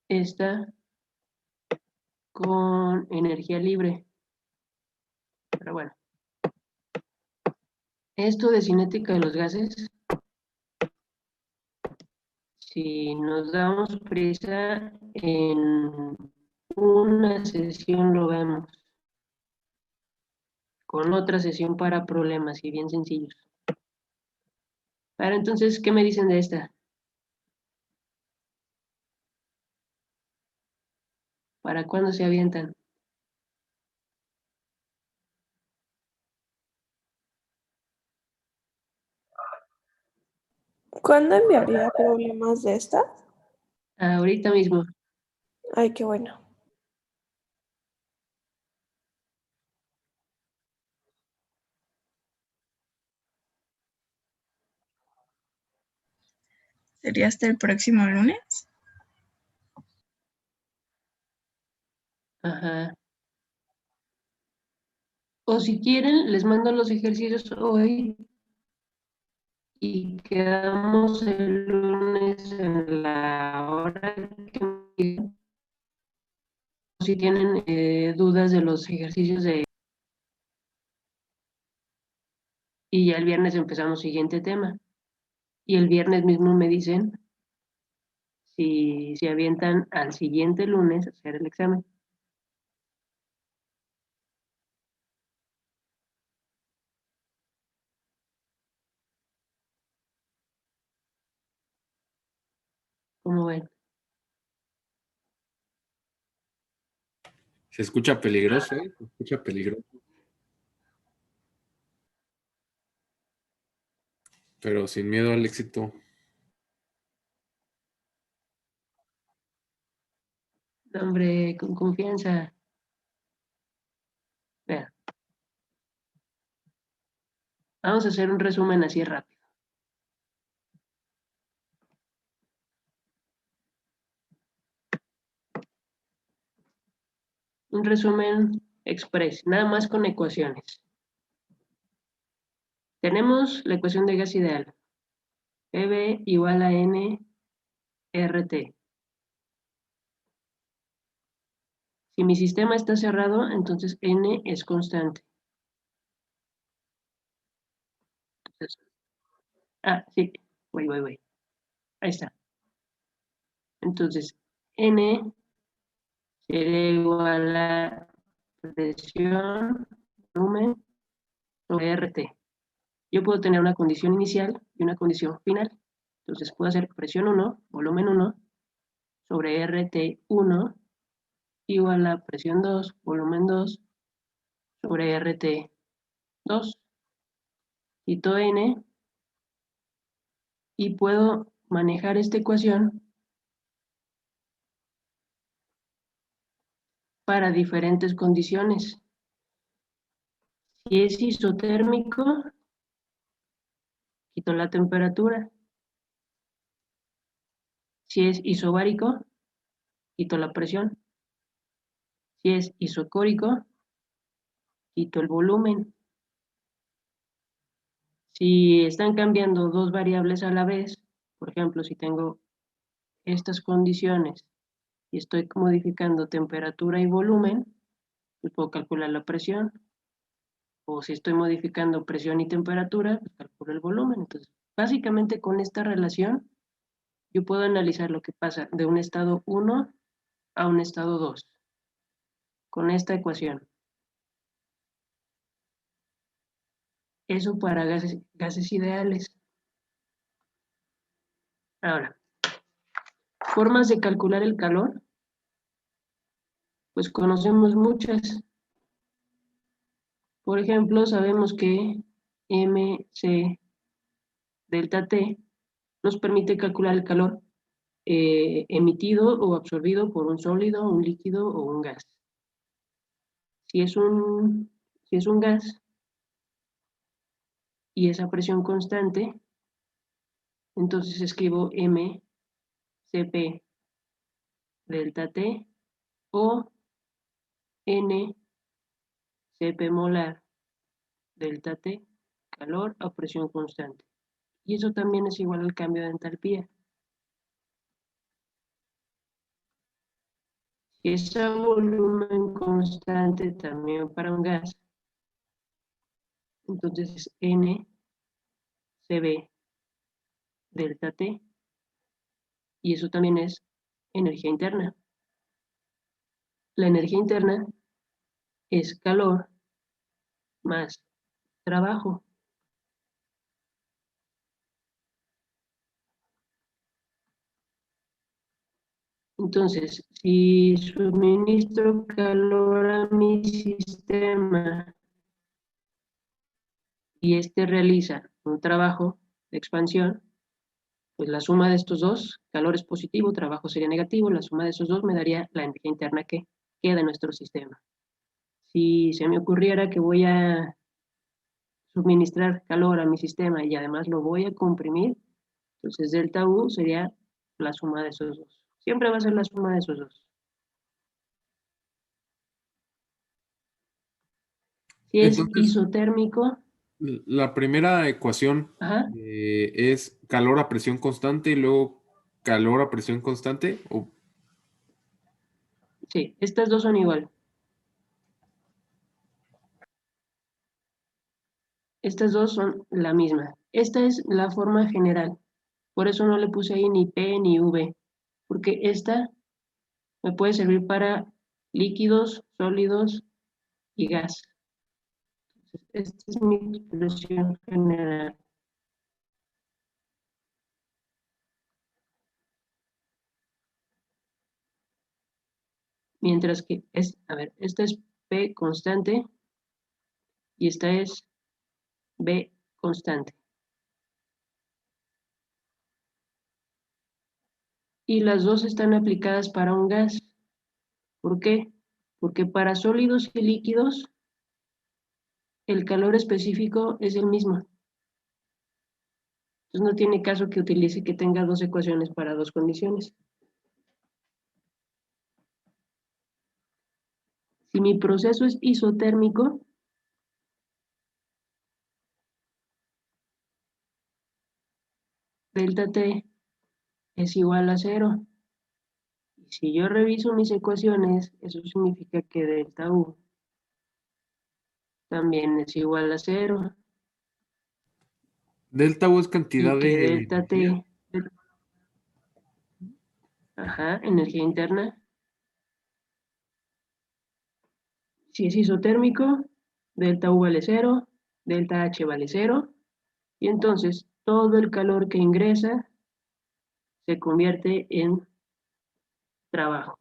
esta con energía libre. Pero bueno, esto de cinética de los gases Si nos damos prisa, en una sesión lo vemos. Con otra sesión para problemas y bien sencillos. Para entonces, ¿qué me dicen de esta? ¿Para cuándo se avientan? ¿Cuándo enviaría problemas de esta? Ahorita mismo. Ay, qué bueno. ¿Sería hasta el próximo lunes? Ajá. O si quieren, les mando los ejercicios hoy y quedamos el lunes en la hora que me digan. Si tienen dudas de los ejercicios y ya el viernes empezamos siguiente tema. Y el viernes mismo me dicen si se avientan al siguiente lunes a hacer el examen. ¿Cómo ven? Se escucha peligroso, ¿eh? Se escucha peligroso. Pero sin miedo al éxito. No, hombre, con confianza. Vea. Vamos a hacer un resumen así rápido. Un resumen express, nada más con ecuaciones. Tenemos la ecuación de gas ideal. PV igual a N RT. Si mi sistema está cerrado, entonces N es constante. Entonces, sí, voy. Ahí está. Entonces, N sería igual a presión, volumen, sobre RT. Yo puedo tener una condición inicial y una condición final. Entonces, puedo hacer presión 1, volumen 1, sobre RT1, igual a presión 2, volumen 2, sobre RT2. Quito N y puedo manejar esta ecuación para diferentes condiciones. Si es isotérmico, quito la temperatura. Si es isobárico, quito la presión. Si es isocórico, quito el volumen. Si están cambiando dos variables a la vez, por ejemplo, si tengo estas condiciones y estoy modificando temperatura y volumen, pues puedo calcular la presión. O si estoy modificando presión y temperatura, pues calculo el volumen. Entonces, básicamente con esta relación, yo puedo analizar lo que pasa de un estado 1 a un estado 2 con esta ecuación. Eso para gases ideales. Ahora, formas de calcular el calor, pues conocemos muchas. Por ejemplo, sabemos que mc delta T nos permite calcular el calor emitido o absorbido por un sólido, un líquido o un gas. Si es un gas y esa presión constante, entonces escribo mCp delta T o NCp molar delta T, calor a presión constante. Y eso también es igual al cambio de entalpía. Si es a volumen constante también para un gas, entonces es NCb delta T y eso también es energía interna. La energía interna es calor más trabajo. Entonces, si suministro calor a mi sistema y este realiza un trabajo de expansión, pues la suma de estos dos, calor es positivo, trabajo sería negativo, la suma de esos dos me daría la energía interna que queda en nuestro sistema. Si se me ocurriera que voy a suministrar calor a mi sistema y además lo voy a comprimir, entonces delta U sería la suma de esos dos. Siempre va a ser la suma de esos dos. Si es Entonces, isotérmico, la primera ecuación ajá, es calor a presión constante y luego calor a presión constante. sí, estas dos son igual. Estas dos son la misma. Esta es la forma general. Por eso no le puse ahí ni P ni V, porque esta me puede servir para líquidos, sólidos y gas. Esta es mi expresión general. Mientras que a ver, esta es P constante y esta es B constante. Y las dos están aplicadas para un gas. ¿Por qué? Porque para sólidos y líquidos el calor específico es el mismo. Entonces no tiene caso que utilice que tenga dos ecuaciones para dos condiciones. Si mi proceso es isotérmico, delta T es igual a 0. Y si yo reviso mis ecuaciones, eso significa que delta U también es igual a 0. Delta U es Y cantidad que de delta energía. T, ajá, energía interna. Si es isotérmico, delta U vale 0, delta H vale 0. Y entonces todo el calor que ingresa se convierte en trabajo.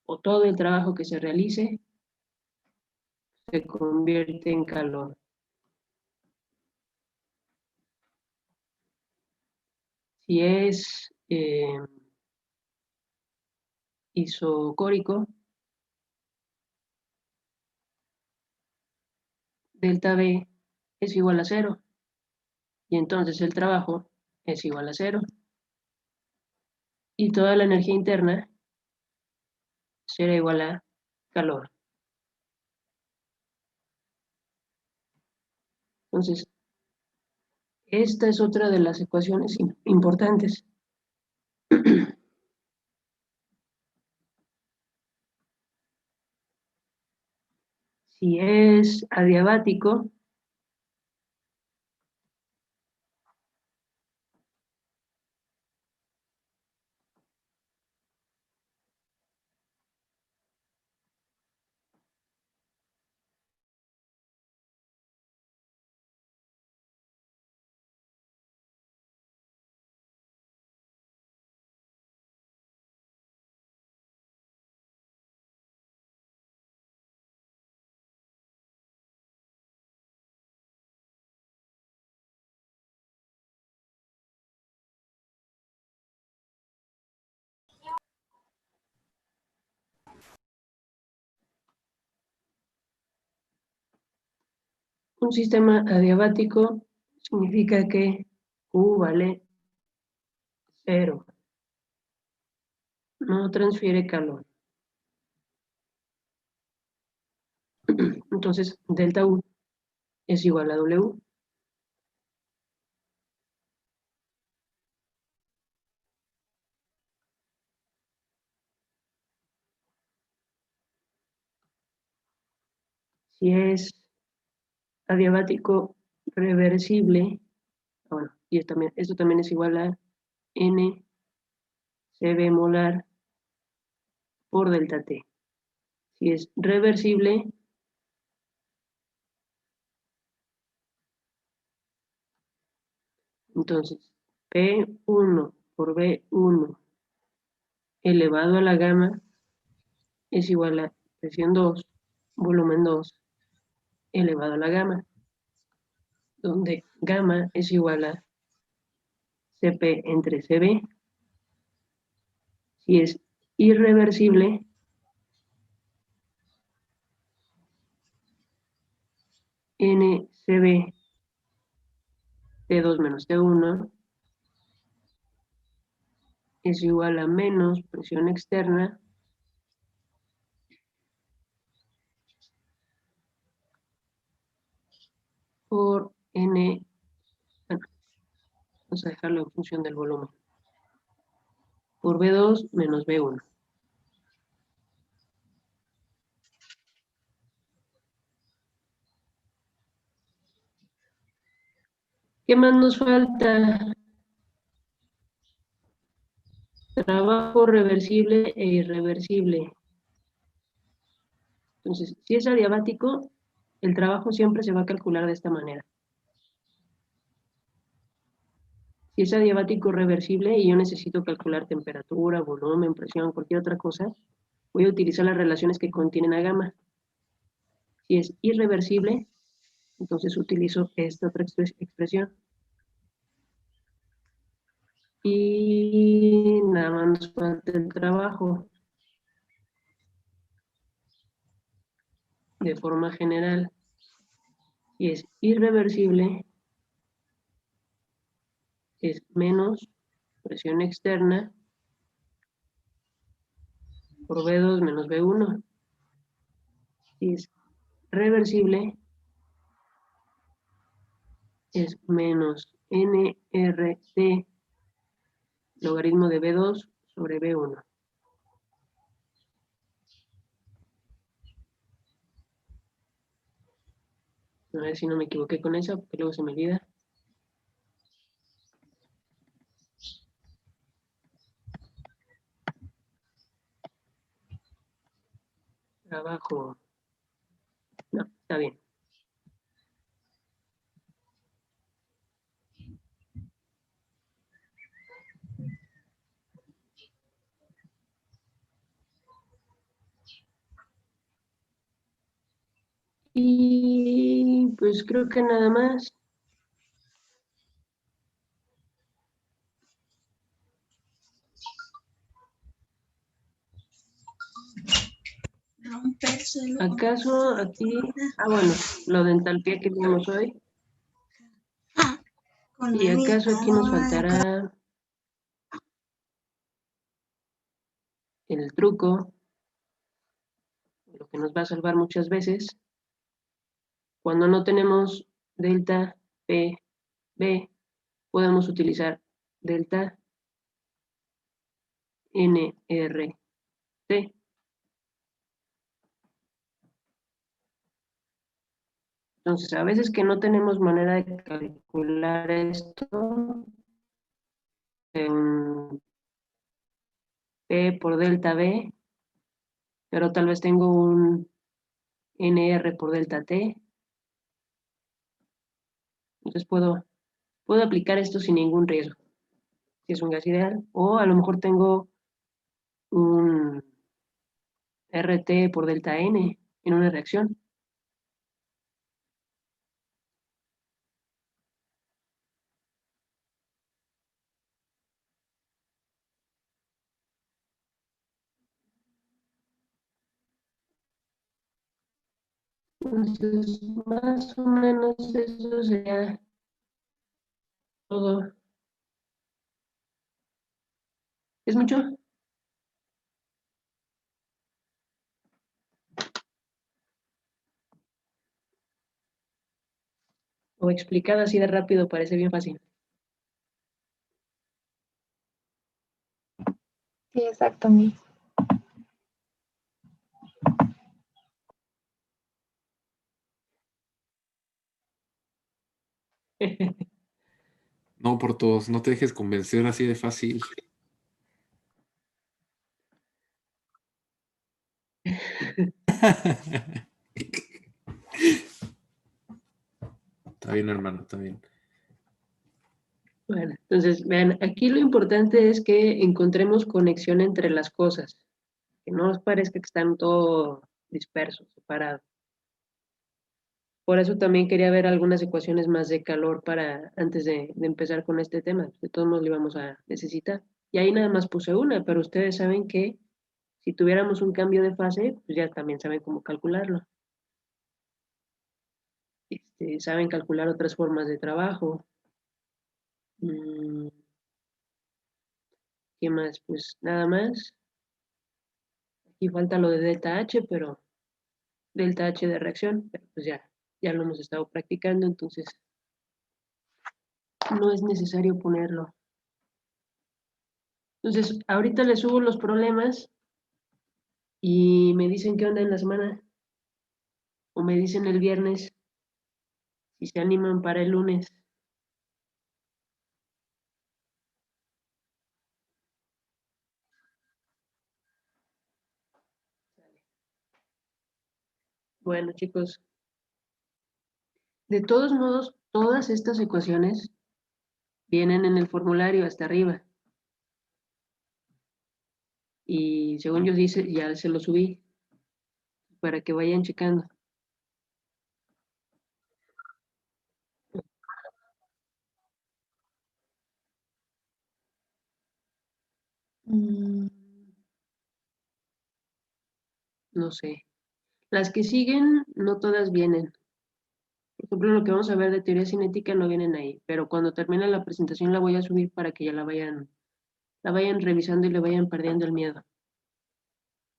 O todo el trabajo que se realice se convierte en calor. Si es isocórico, delta B es igual a 0. Y entonces el trabajo es igual a 0. Y toda la energía interna será igual a calor. Entonces, esta es otra de las ecuaciones importantes. Si es adiabático, un sistema adiabático significa que Q vale 0. No transfiere calor. Entonces, delta U es igual a W. Si es adiabático reversible, bueno, y esto también es igual a N CB molar por delta T. Si es reversible, entonces P1 por B1 elevado a la gamma es igual a presión 2, volumen 2, elevado a la gamma, donde gamma es igual a CP entre CB. Si es irreversible, NCB T2 menos T1 es igual a menos presión externa por N, bueno, vamos a dejarlo en función del volumen, por B2 menos B1. ¿Qué más nos falta? Trabajo reversible e irreversible. Entonces, si es adiabático, el trabajo siempre se va a calcular de esta manera. Si es adiabático reversible y yo necesito calcular temperatura, volumen, presión, cualquier otra cosa, voy a utilizar las relaciones que contienen a gamma. Si es irreversible, entonces utilizo esta otra expresión. Y nada más nos falta el trabajo. De forma general, si es irreversible, es menos presión externa por B2 menos B1. Si es reversible, es menos NRT logaritmo de B2 sobre B1. A ver si no me equivoqué con esa, porque luego se me olvida. Trabajo. No, está bien. Y pues creo que nada más. ¿Acaso aquí? Bueno, lo de entalpía que vimos hoy. ¿Y acaso aquí nos faltará el truco? Lo que nos va a salvar muchas veces. Cuando no tenemos delta P, B, podemos utilizar delta NRT. Entonces, a veces que no tenemos manera de calcular esto, en P por delta B, pero tal vez tengo un NR por delta T. Entonces puedo aplicar esto sin ningún riesgo, si es un gas ideal, o a lo mejor tengo un RT por delta N en una reacción. Entonces, más o menos eso sería todo. ¿Es mucho? O explicado así de rápido parece bien fácil. Sí, exacto, mi. No por todos, no te dejes convencer así de fácil. Está bien, hermano, está bien. Bueno, entonces, vean, aquí lo importante es que encontremos conexión entre las cosas, que no os parezca que están todo dispersos, separados. Por eso también quería ver algunas ecuaciones más de calor para antes de empezar con este tema. De todos modos lo íbamos a necesitar. Y ahí nada más puse una, pero ustedes saben que si tuviéramos un cambio de fase, pues ya también saben cómo calcularlo. Saben calcular otras formas de trabajo. ¿Qué más? Pues nada más. Aquí falta lo de delta H, pero delta H de reacción, pero pues ya lo hemos estado practicando, entonces no es necesario ponerlo. Entonces, ahorita les subo los problemas y me dicen qué onda en la semana. O me dicen el viernes si se animan para el lunes. Bueno, chicos, de todos modos, todas estas ecuaciones vienen en el formulario hasta arriba. Y según yo dice, ya se lo subí para que vayan checando. No sé. Las que siguen, no todas vienen. Por ejemplo, lo que vamos a ver de teoría cinética no vienen ahí, pero cuando termine la presentación la voy a subir para que ya la vayan revisando y le vayan perdiendo el miedo.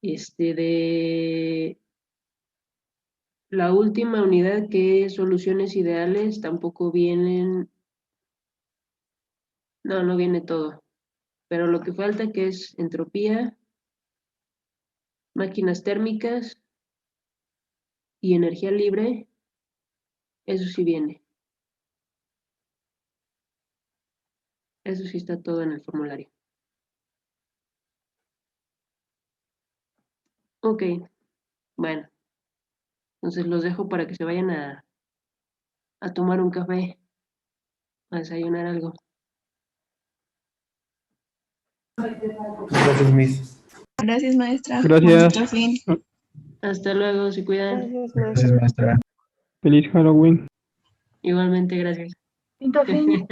De la última unidad, que es soluciones ideales, tampoco vienen. No viene todo. Pero lo que falta, que es entropía, máquinas térmicas y energía libre, eso sí viene. Eso sí está todo en el formulario. Ok, bueno. Entonces los dejo para que se vayan a tomar un café, a desayunar algo. Gracias, Miss. Gracias, maestra. Gracias. Bonito fin. Hasta luego, se cuidan. Gracias, Gracias, maestra. maestra. Feliz Halloween. Igualmente, gracias. Pinto fin.